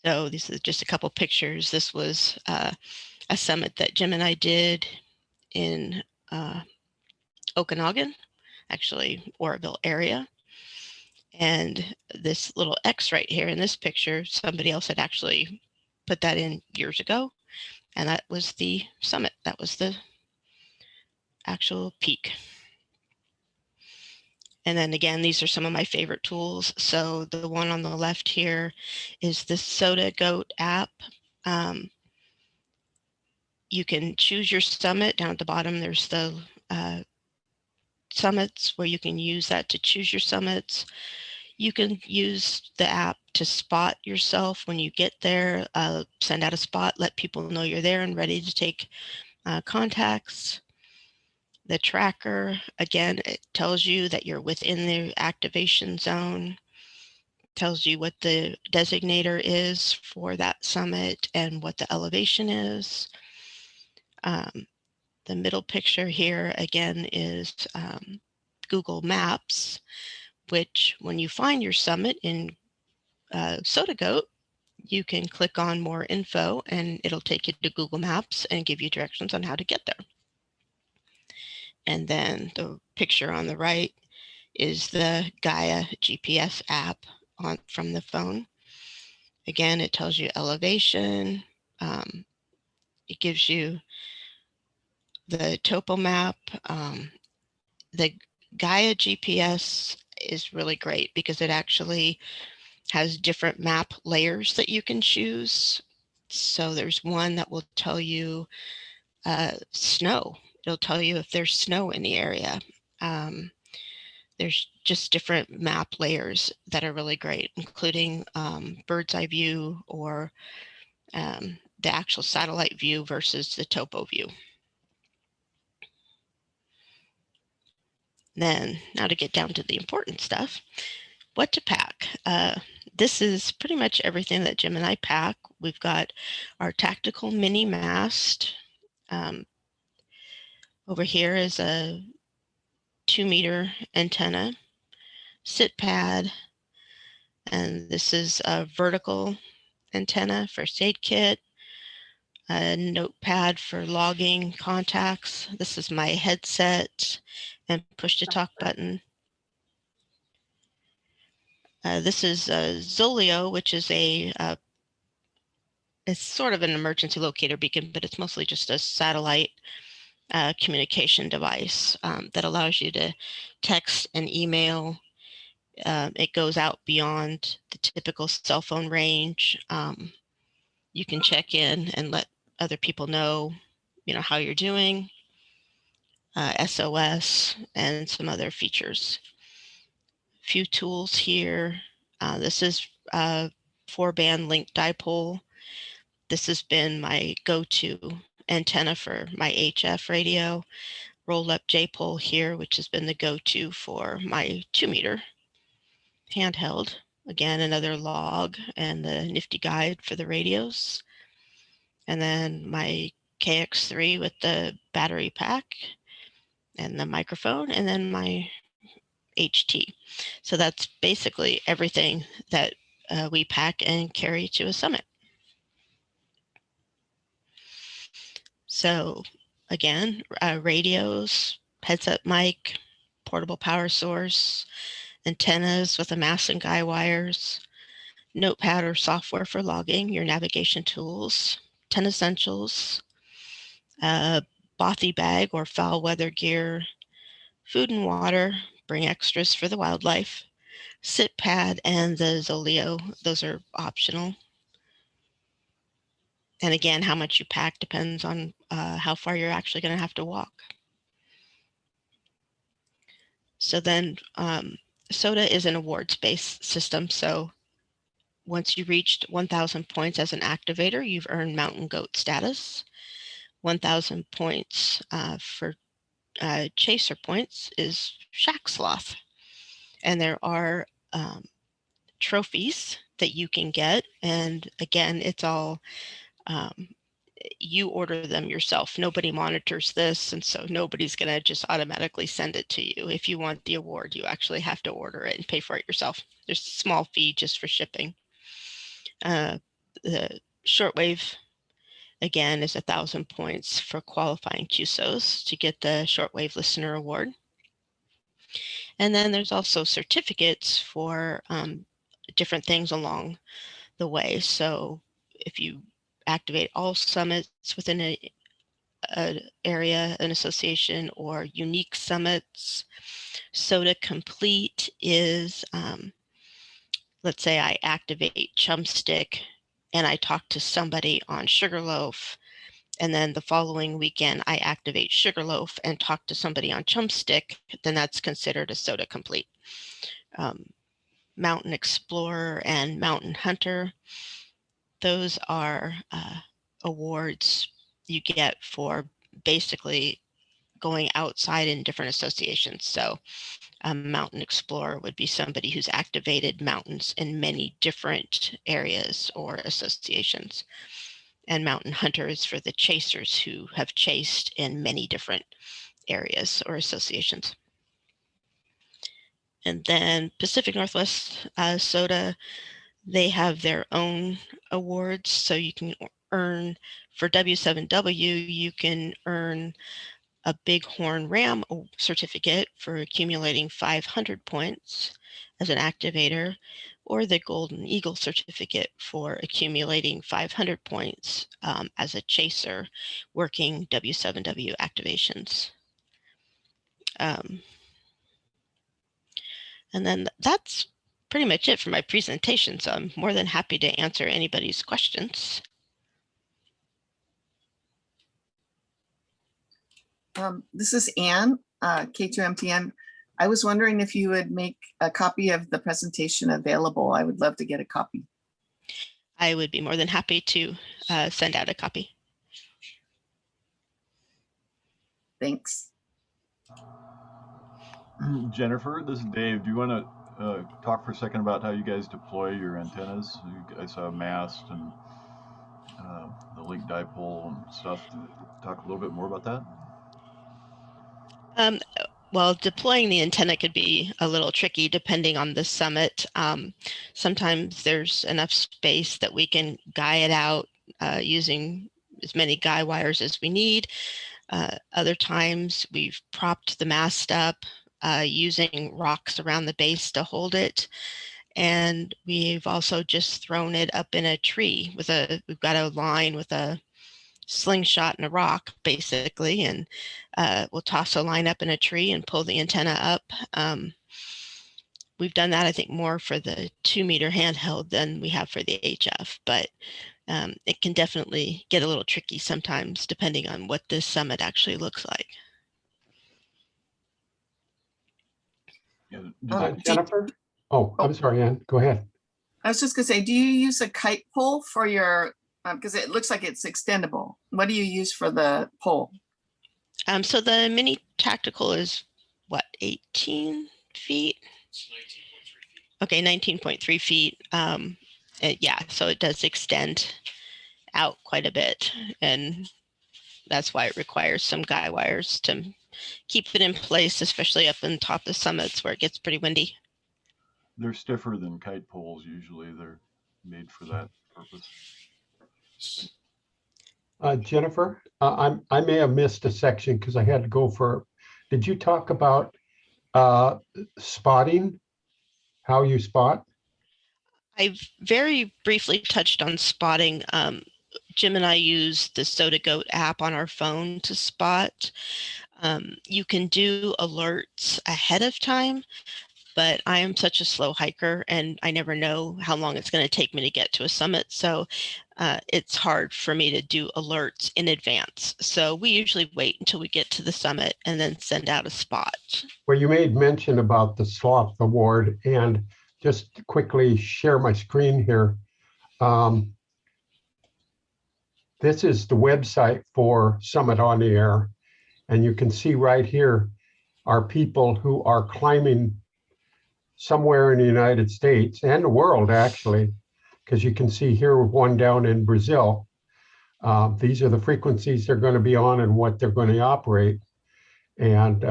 So these are just a couple pictures. This was a summit that Jim and I did in Okanagan, actually Oroville area. And this little X right here in this picture, somebody else had actually put that in years ago. And that was the summit. That was the actual peak. And then again, these are some of my favorite tools. So the one on the left here is the SOTA Goat app. You can choose your summit. Down at the bottom, there's the summits where you can use that to choose your summits. You can use the app to spot yourself when you get there, send out a spot, let people know you're there and ready to take contacts. The tracker, again, it tells you that you're within the activation zone, tells you what the designator is for that summit and what the elevation is. The middle picture here, again, is Google Maps, which when you find your summit in SOTA Goat, you can click on more info and it'll take you to Google Maps and give you directions on how to get there. And then the picture on the right is the Gaia GPS app from the phone. Again, it tells you elevation. It gives you the topo map. The Gaia GPS is really great because it actually has different map layers that you can choose. So there's one that will tell you snow. It'll tell you if there's snow in the area. There's just different map layers that are really great, including bird's eye view or the actual satellite view versus the topo view. Then now to get down to the important stuff, what to pack. This is pretty much everything that Jim and I pack. We've got our tactical mini mast. Over here is a 2-meter antenna, sit pad, and this is a vertical antenna, first aid kit, a notepad for logging contacts. This is my headset and push to talk button. This is a Zoleo, which is it's sort of an emergency locator beacon, but it's mostly just a satellite communication device that allows you to text and email. It goes out beyond the typical cell phone range. You can check in and let other people know, how you're doing, SOS, and some other features. A few tools here. This is a 4-band link dipole. This has been my go-to antenna for my HF radio. roll-up J-pole here, which has been the go-to for my 2-meter handheld. Again, another log and the nifty guide for the radios. And then my KX3 with the battery pack and the microphone, and then my HT. So that's basically everything that we pack and carry to a summit. So again, radios, heads-up mic, portable power source, antennas with a mast and guy wires, notepad or software for logging, your navigation tools, 10 essentials, bothy bag or foul weather gear, food and water, bring extras for the wildlife, sit pad, and the Zoleo. Those are optional. And again, how much you pack depends on how far you're actually going to have to walk. So then SOTA is an awards-based system. So once you reached 1,000 points as an activator, you've earned Mountain Goat status. 1,000 points for chaser points is Shack Sloth. And there are trophies that you can get. And again, it's all, you order them yourself. Nobody monitors this. And so nobody's going to just automatically send it to you. If you want the award, you actually have to order it and pay for it yourself. There's a small fee just for shipping. The shortwave, again, is 1,000 points for qualifying QSOs to get the Shortwave Listener Award. And then there's also certificates for different things along the way. So if you activate all summits within an area, an association, or unique summits, SOTA Complete is, let's say I activate Chumstick and I talk to somebody on Sugarloaf, and then the following weekend I activate Sugarloaf and talk to somebody on Chumstick, then that's considered a SOTA Complete. Mountain Explorer and Mountain Hunter, those are awards you get for basically going outside in different associations. So a Mountain Explorer would be somebody who's activated mountains in many different areas or associations. And Mountain Hunter is for the chasers who have chased in many different areas or associations. And then Pacific Northwest SOTA, they have their own awards. So you can earn, for W7W, you can earn a Bighorn Ram certificate for accumulating 500 points as an activator, or the Golden Eagle certificate for accumulating 500 points as a chaser working W7W activations. And then that's pretty much it for my presentation. So I'm more than happy to answer anybody's questions. This is Anne, K2MTN. I was wondering if you would make a copy of the presentation available. I would love to get a copy. I would be more than happy to send out a copy. Thanks. Jennifer, this is Dave. Do you want to talk for a second about how you guys deploy your antennas? You guys have mast and the link dipole and stuff. Talk a little bit more about that. Well, deploying the antenna could be a little tricky depending on the summit. Sometimes there's enough space that we can guy it out using as many guy wires as we need. Other times we've propped the mast up using rocks around the base to hold it. And we've also just thrown it up in a tree with we've got a line with a slingshot and a rock basically, and we'll toss a line up in a tree and pull the antenna up. We've done that, I think, more for the 2-meter handheld than we have for the HF, but it can definitely get a little tricky sometimes depending on what this summit actually looks like. Jennifer? Oh, I'm sorry, Ann. Go ahead. I was just gonna say, do you use a kite pole for your, because it looks like it's extendable. What do you use for the pole? So the mini tactical is what, 18 feet? Okay, 19.3 feet. Yeah, so it does extend out quite a bit, and that's why it requires some guy wires to keep it in place, especially up on top of the summits where it gets pretty windy. They're stiffer than kite poles usually. They're made for that purpose. Jennifer, I may have missed a section because I had to go for, did you talk about spotting, how you spot? I very briefly touched on spotting. Jim and I use the Soda Goat app on our phone to spot. You can do alerts ahead of time, but I am such a slow hiker and I never know how long it's going to take me to get to a summit. So it's hard for me to do alerts in advance. So we usually wait until we get to the summit and then send out a spot. Well, you made mention about the Sloth Award, and just to quickly share my screen here. This is the website for Summit on the Air, and you can see right here are people who are climbing somewhere in the United States and the world, actually, because you can see here one down in Brazil. These are the frequencies they're going to be on and what they're going to operate. And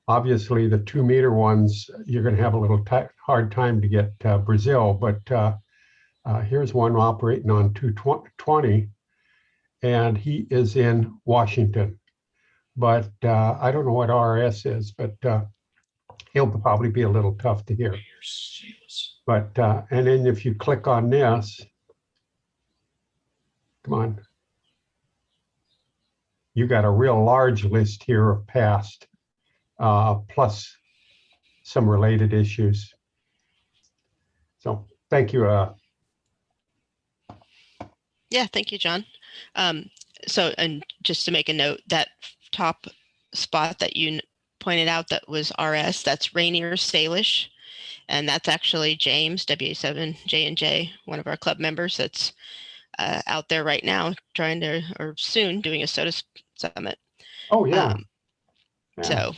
obviously the 2 meter ones, you're going to have a little hard time to get Brazil, but here's one operating on 220, and he is in Washington. But I don't know what RS is, but he'll probably be a little tough to hear. But, and then if you click on this, come on, you got a real large list here of past, plus some related issues. So thank you. Yeah, thank you, John. So, and just to make a note, that top spot that you pointed out that was RS, that's Rainier Salish. And that's actually James, WA7J&J, one of our club members that's out there right now trying to, or soon doing a soda summit. Oh, yeah. So.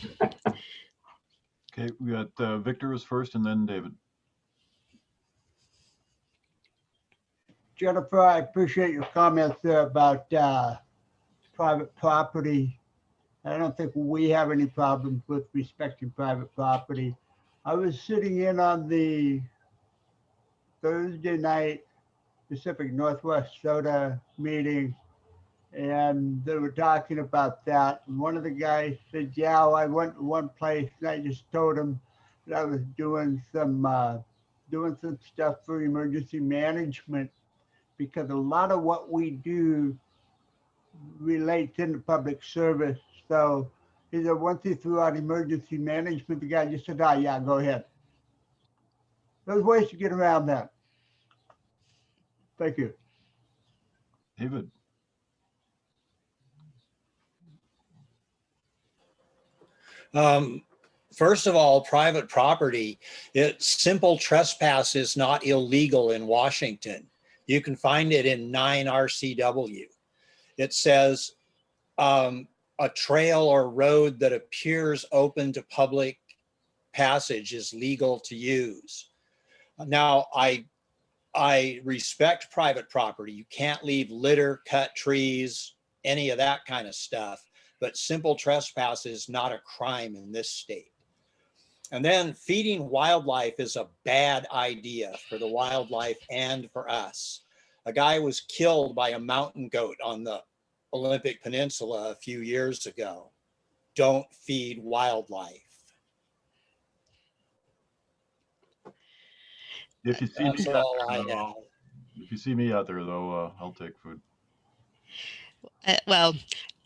Okay, we got Victor was first and then David. Jennifer, I appreciate your comments there about private property. I don't think we have any problems with respecting private property. I was sitting in on the Thursday night Pacific Northwest Soda meeting, and they were talking about that. And one of the guys said, yeah, I went to one place and I just told him that I was doing some stuff for emergency management, because a lot of what we do relates into public service. So he said, once he threw out emergency management, the guy just said, oh, yeah, go ahead. There's ways to get around that. Thank you. David. First of all, private property, simple trespass is not illegal in Washington. You can find it in 9 RCW. It says a trail or road that appears open to public passage is legal to use. Now, I respect private property. You can't leave litter, cut trees, any of that kind of stuff, but simple trespass is not a crime in this state. And then feeding wildlife is a bad idea for the wildlife and for us. A guy was killed by a mountain goat on the Olympic Peninsula a few years ago. Don't feed wildlife. If you see That's me all out I there, have. if you see me out there though, I'll take food. Well,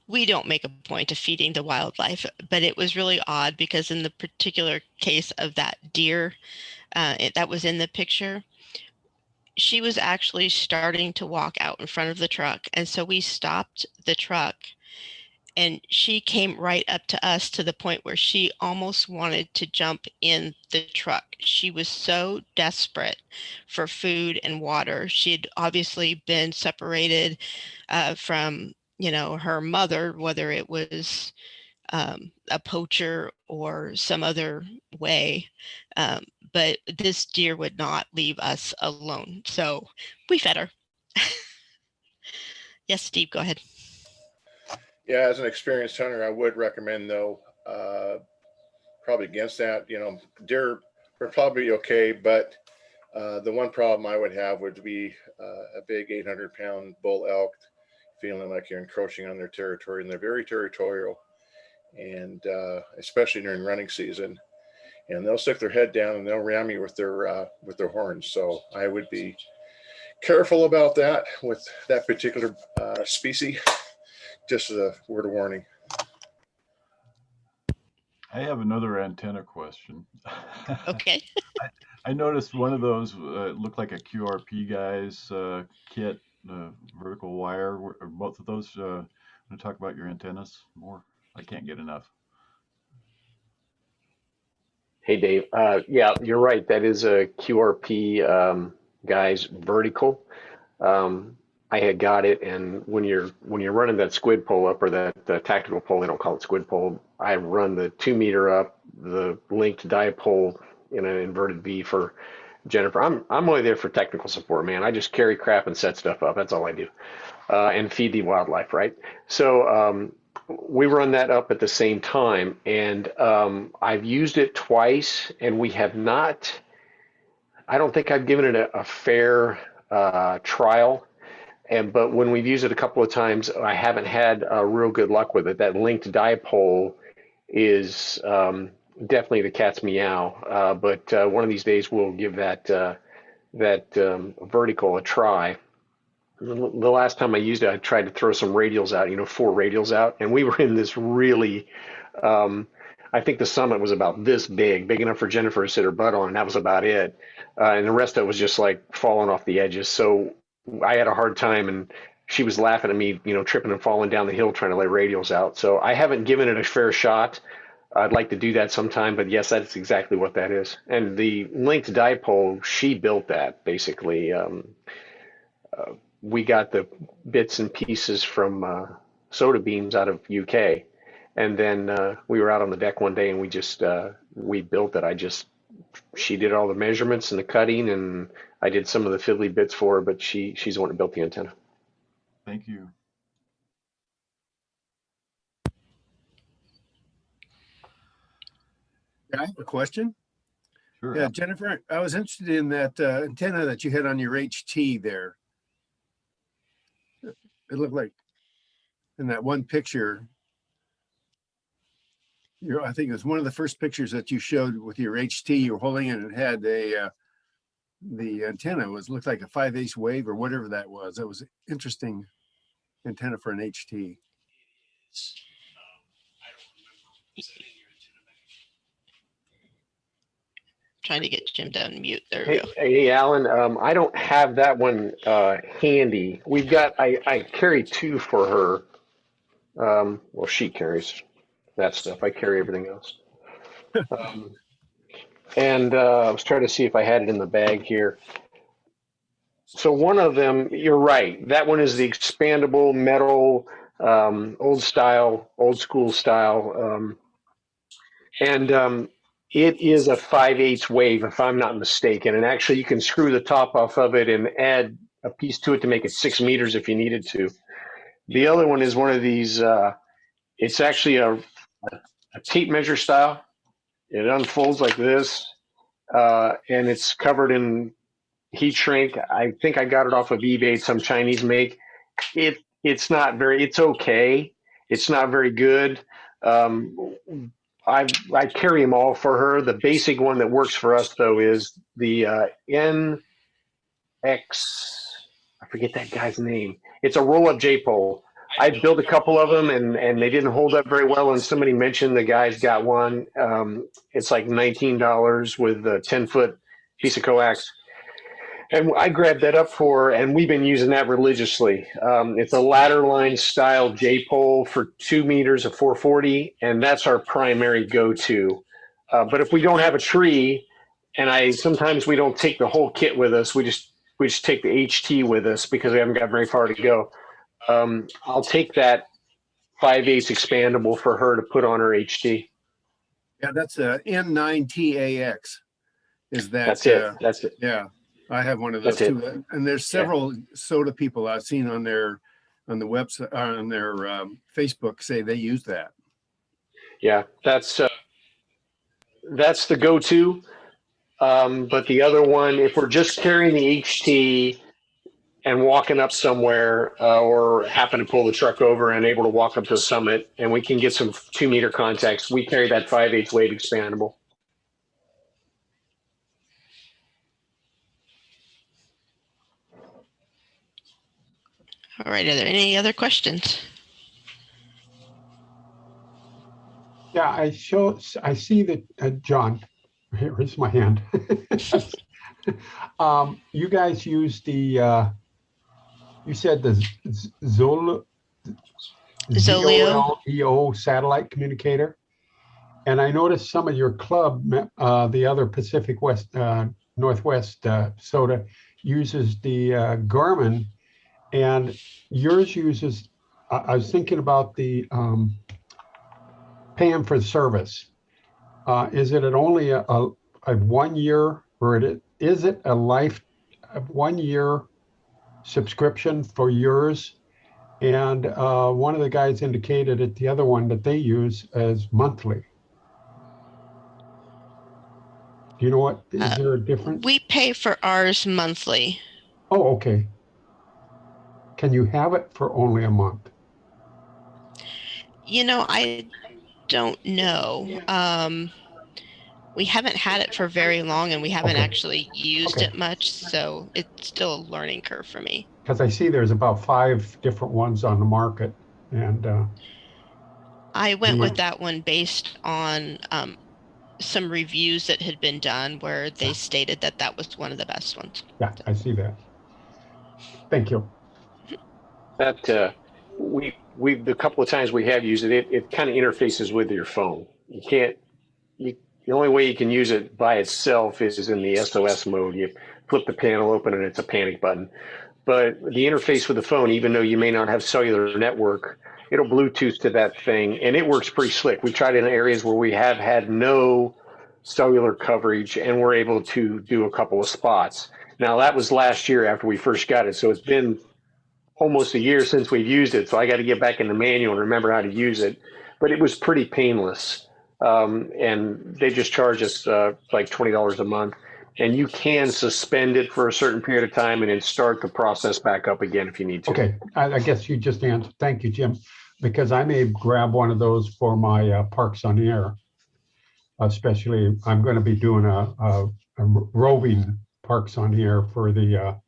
we don't make a point of feeding the wildlife, but it was really odd because in the particular case of that deer that was in the picture, she was actually starting to walk out in front of the truck. And so we stopped the truck and she came right up to us to the point where she almost wanted to jump in the truck. She was so desperate for food and water. She had obviously been separated from, her mother, whether it was a poacher or some other way. But this deer would not leave us alone. So we fed her. Yes, Steve, go ahead. Yeah, as an experienced hunter, I would recommend though, probably against that. You know, deer are probably okay, but the one problem I would have would be a big 800-pound bull elk feeling like you're encroaching on their territory, and they're very territorial, and especially during running season. And they'll stick their head down and they'll ram you with their horns. So I would be careful about that with that particular species. Just as a word of warning. I have another antenna question. Okay. I noticed one of those looked like a QRP guy's kit, vertical wire. Are both of those? Want to talk about your antennas more? I can't get enough. Hey, Dave. Yeah, you're right. That is a QRP guy's vertical. I had got it, and when you're running that squid pole up, or that tactical pole, they don't call it squid pole. I run the 2 meter up, the linked dipole in an inverted V for Jennifer. I'm only there for technical support, man. I just carry crap and set stuff up. That's all I do, and feed the wildlife, right? So we run that up at the same time, and I've used it twice, and we have not. I don't think I've given it a fair trial. But when we've used it a couple of times, I haven't had real good luck with it. That linked dipole is definitely the cat's meow. But one of these days we'll give that vertical a try. The last time I used it, I tried to throw some radials out, 4 radials out, and we were in this really. I think the summit was about this big enough for Jennifer to sit her butt on, and that was about it. And the rest of it was just like falling off the edges. So I had a hard time, and she was laughing at me, tripping and falling down the hill trying to lay radials out. So I haven't given it a fair shot. I'd like to do that sometime, but yes, that's exactly what that is. And the linked dipole, she built that basically. We got the bits and pieces from Soda Beans out of UK. And then we were out on the deck one day, and we built it. She did all the measurements and the cutting, and I did some of the fiddly bits for her, but she's the one that built the antenna. Thank you. I have a question. Sure. Yeah, Jennifer, I was interested in that antenna that you had on your HT there. It looked like in that one picture, I think it was one of the first pictures that you showed with your HT. You were holding it, and it had the antenna looked like a 5/8 wave or whatever that was. That was an interesting antenna for an HT. Trying to get Jim down mute. There we Hey, go. hey, Alan, I don't have that one handy. I carry 2 for her. Well, she carries that stuff. I carry everything else. And I was trying to see if I had it in the bag here. So one of them, you're right. That one is the expandable metal, old school style. And it is a 5/8 wave, if I'm not mistaken. And actually, you can screw the top off of it and add a piece to it to make it 6 meters if you needed to. The other one is one of these. It's actually a tape measure style. It unfolds like this, and it's covered in heat shrink. I think I got it off of eBay, some Chinese make. It's not very. It's okay. It's not very good. I carry them all for her. The basic one that works for us though is the NX. I forget that guy's name. It's a roll-up J-pole. I built a couple of them, and they didn't hold up very well. And somebody mentioned the guy's got one. It's like $19 with a 10-foot piece of coax. And I grabbed that up for her, and we've been using that religiously. It's a ladder line style J-pole for 2 meters of 440, and that's our primary go-to. But if we don't have a tree, and sometimes we don't take the whole kit with us, we just take the HT with us because we haven't got very far to go. I'll take that 5/8 expandable for her to put on her HT. Yeah, that's a N9TAX. Is that? That's it. That's it. Yeah, I have one of those That's it. too. And there's several soda people I've seen on the website, on their Facebook, say they use that. Yeah, that's the go-to. But the other one, if we're just carrying the HT and walking up somewhere, or happen to pull the truck over and able to walk up to the summit, and we can get some 2-meter contacts, we carry that 5/8 wave expandable. All right, are there any other questions? Yeah, I see that, John, here's my hand. You guys use the, you said the ZOLEO satellite communicator. And I noticed some of your club, the other Pacific Northwest SOTA, uses the Garmin, and yours uses, I was thinking about the paying for service. Is it only a 1 year, or is it a 1 year subscription for yours? And one of the guys indicated at the other one that they use as monthly. Do you know what? Is there a difference? We pay for ours monthly. Oh, okay. Can you have it for only a month? You know, I don't know. We haven't had it for very long, and we haven't actually used it much, so it's still a learning curve for me. Because I see there's about 5 different ones on the market, and I went with that one based on some reviews that had been done where they stated that that was one of the best ones. Yeah, I see that. Thank you. That we've the couple of times we have used it, it kind of interfaces with your phone. You can't. The only way you can use it by itself is in the SOS mode. You flip the panel open and it's a panic button. But the interface with the phone, even though you may not have cellular network, it'll Bluetooth to that thing, and it works pretty slick. We tried it in areas where we have had no cellular coverage, and we're able to do a couple of spots. Now, that was last year after we first got it, so it's been almost a year since we've used it, so I got to get back in the manual and remember how to use it. But it was pretty painless. And they just charge us like $20 a month, and you can suspend it for a certain period of time and then start the process back up again if you need to. Okay, I guess you just answered. Thank you, Jim, because I may grab one of those for my Parks on Air. Especially, I'm going to be doing a roving Parks on Air for the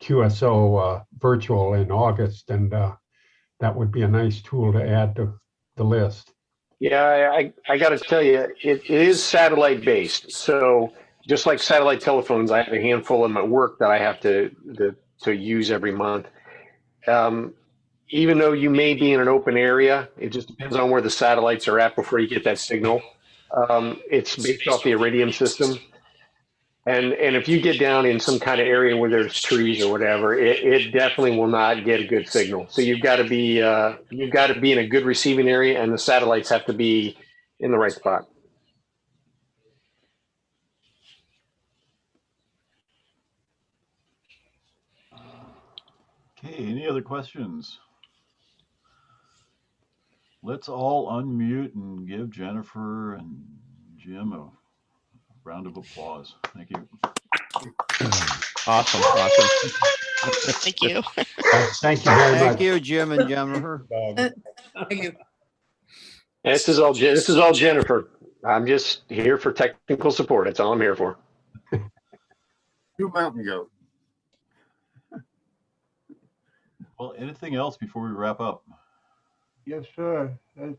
QSO virtual in August, and that would be a nice tool to add to the list. Yeah, I got to tell you, it is satellite based. So just like satellite telephones, I have a handful in my work that I have to use every month. Even though you may be in an open area, it just depends on where the satellites are at before you get that signal. It's based off the Iridium system. And if you get down in some kind of area where there's trees or whatever, it definitely will not get a good signal. So you've got to be in a good receiving area, and the satellites have to be in the right spot. Okay, any other questions? Let's all unmute and give Jennifer and Jim a round of applause. Thank you. Awesome. Thank you. Thank you very much. Thank you, Jim and Jennifer. Thank you. This is all Jennifer. I'm just here for technical support. That's all I'm here for. Do mountain goat. Well, anything else before we wrap up? Yes, sir.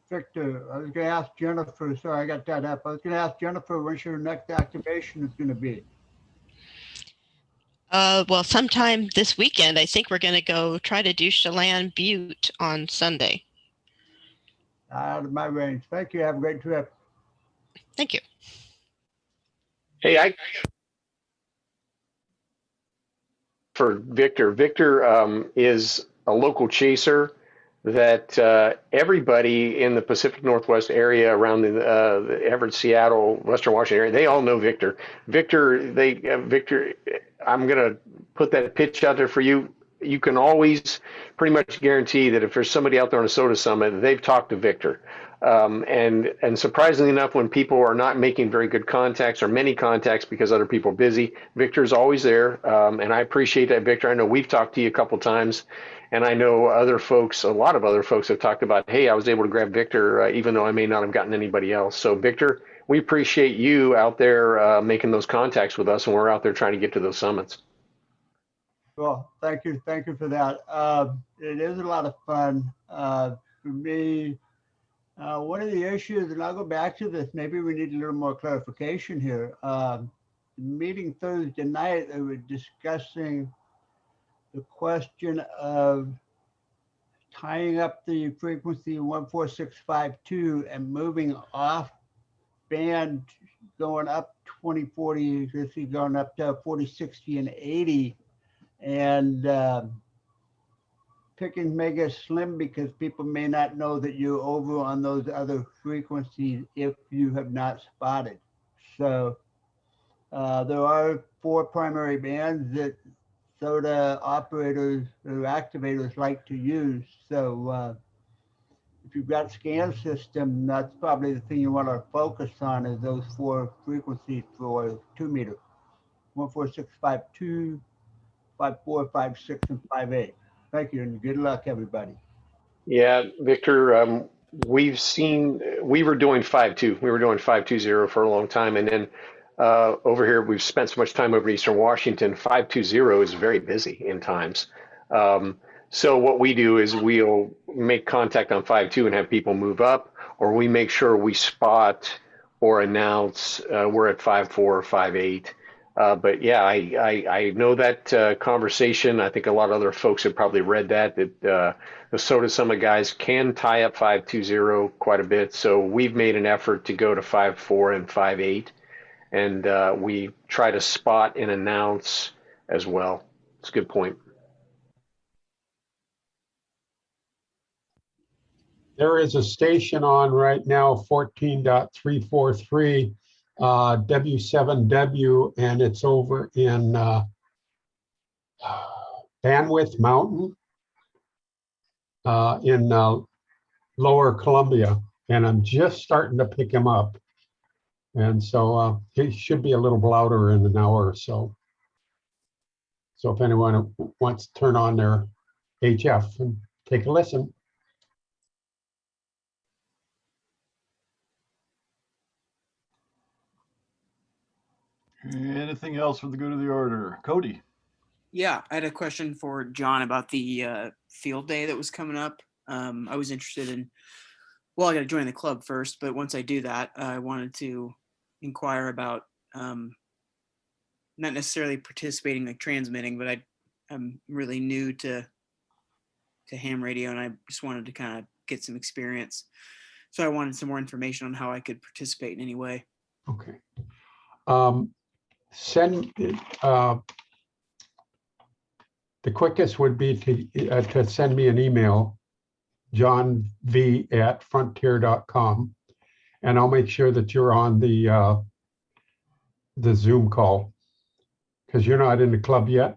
Victor, I was going to ask Jennifer. Sorry, I got that up. I was going to ask Jennifer when your next activation is going to be. Well, sometime this weekend, I think we're going to go try to do Chelan Butte on Sunday. Out of my range. Thank you. Have a great trip. Thank you. Hey, for Victor. Victor is a local chaser that everybody in the Pacific Northwest area around the Everett, Seattle, Western Washington area, they all know Victor. Victor, I'm going to put that pitch out there for you. You can always pretty much guarantee that if there's somebody out there on a soda summit, they've talked to Victor. And surprisingly enough, when people are not making very good contacts or many contacts because other people are busy, Victor's always there. And I appreciate that, Victor. I know we've talked to you a couple times, and I know other folks, a lot of other folks have talked about, hey, I was able to grab Victor, even though I may not have gotten anybody else. So Victor, we appreciate you out there making those contacts with us, and we're out there trying to get to those summits. Well, thank you for that. It is a lot of fun for me. One of the issues, and I'll go back to this, maybe we need a little more clarification here. Meeting Thursday night, they were discussing the question of tying up the frequency 14652 and moving off band, going up 2040, going up to 40, 60, and 80, and picking mega slim because people may not know that you're over on those other frequencies if you have not spotted. So there are 4 primary bands that SOTA operators or activators like to use. So if you've got scan system, that's probably the thing you want to focus on, is those 4 frequencies for 2 meter: 14652, 54, 56, and 58. Thank you, and good luck, everybody. Yeah, Victor, we were doing 5.2. We were doing 5.20 for a long time. And then over here, we've spent so much time over in Eastern Washington, 5.20 is very busy in times. So what we do is we'll make contact on 5.2 and have people move up, or we make sure we spot or announce we're at 5.4 or 5.8. But yeah, I know that conversation. I think a lot of other folks have probably read that the SOTA Summit guys can tie up 5.20 quite a bit. So we've made an effort to go to 5.4 and 5.8, and we try to spot and announce as well. It's a good point. There is a station on right now, 14.343, W7W, and it's over in Bandwidth Mountain in Lower Columbia, and I'm just starting to pick him up. And so he should be a little louder in an hour or so. So if anyone wants to turn on their HF and take a listen. Anything else for the good of the order? Cody? Yeah, I had a question for John about the field day that was coming up. I was interested in, well, I got to join the club first, but once I do that, I wanted to inquire about not necessarily participating, like transmitting, but I'm really new to ham radio, and I just wanted to kind of get some experience. So I wanted some more information on how I could participate in any way. Okay. The quickest would be to send me an email, johnv@frontier.com, and I'll make sure that you're on the Zoom call, because you're not in the club yet.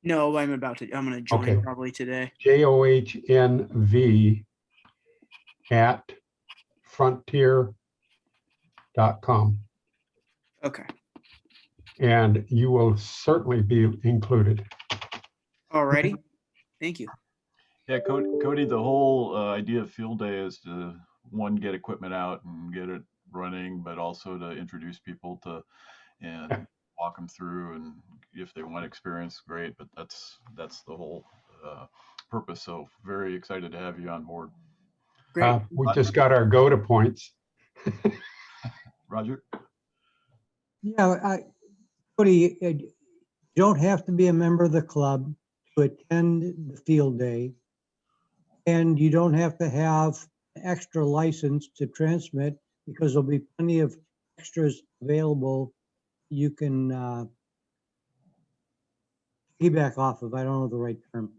No, I'm going to join probably today. JOHNV@frontier.com. Okay. And you will certainly be included. Alrighty. Thank you. Yeah, Cody, the whole idea of field day is to, one, get equipment out and get it running, but also to introduce people to and walk them through, and if they want experience, great, but that's the whole purpose. So very excited to have you on board. Great. We just got our go-to points. Roger? Yeah, Cody, you don't have to be a member of the club to attend the field day, and you don't have to have an extra license to transmit, because there'll be plenty of extras available you can piggyback off of. I don't know the right term.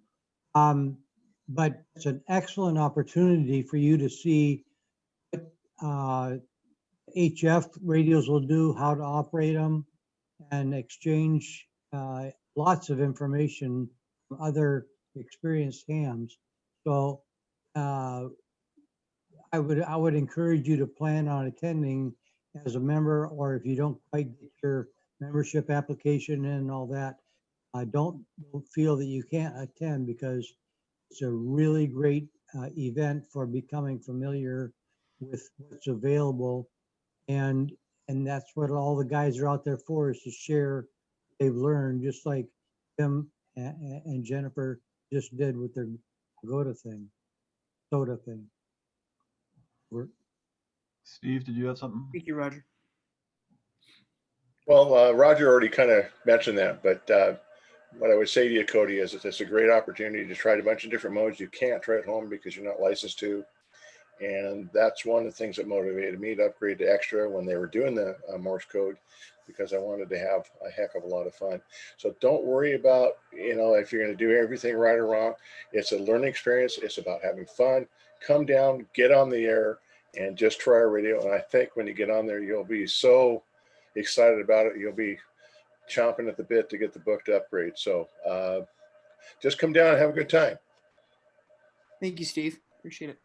but it's an excellent opportunity for you to see what HF radios will do, how to operate them, and exchange lots of information from other experienced hams. So I would encourage you to plan on attending as a member, or if you don't quite get your membership application in and all that, don't feel that you can't attend, because it's a really great event for becoming familiar with what's available. And that's what all the guys are out there for, is to share what they've learned, just like Tim and Jennifer just did with their soda thing. Steve, did you have something? Thank you, Roger. Well, Roger already kind of mentioned that, but what I would say to you, Cody, is that it's a great opportunity to try a bunch of different modes you can't try at home because you're not licensed to. And that's one of the things that motivated me to upgrade to extra when they were doing the Morse code, because I wanted to have a heck of a lot of fun. So don't worry about, if you're going to do everything right or wrong. It's a learning experience. It's about having fun. Come down, get on the air, and just try a radio. And I think when you get on there, you'll be so excited about it. You'll be chomping at the bit to get the book to upgrade. So just come down and have a good time. Thank you, Steve. Appreciate it.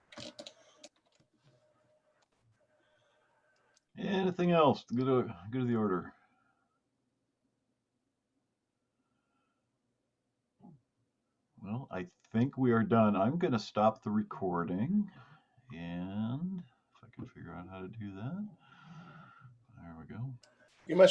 Anything else? Go to the order. Well, I think we are done. I'm going to stop the recording, and if I can figure out how to do that. There we go. You must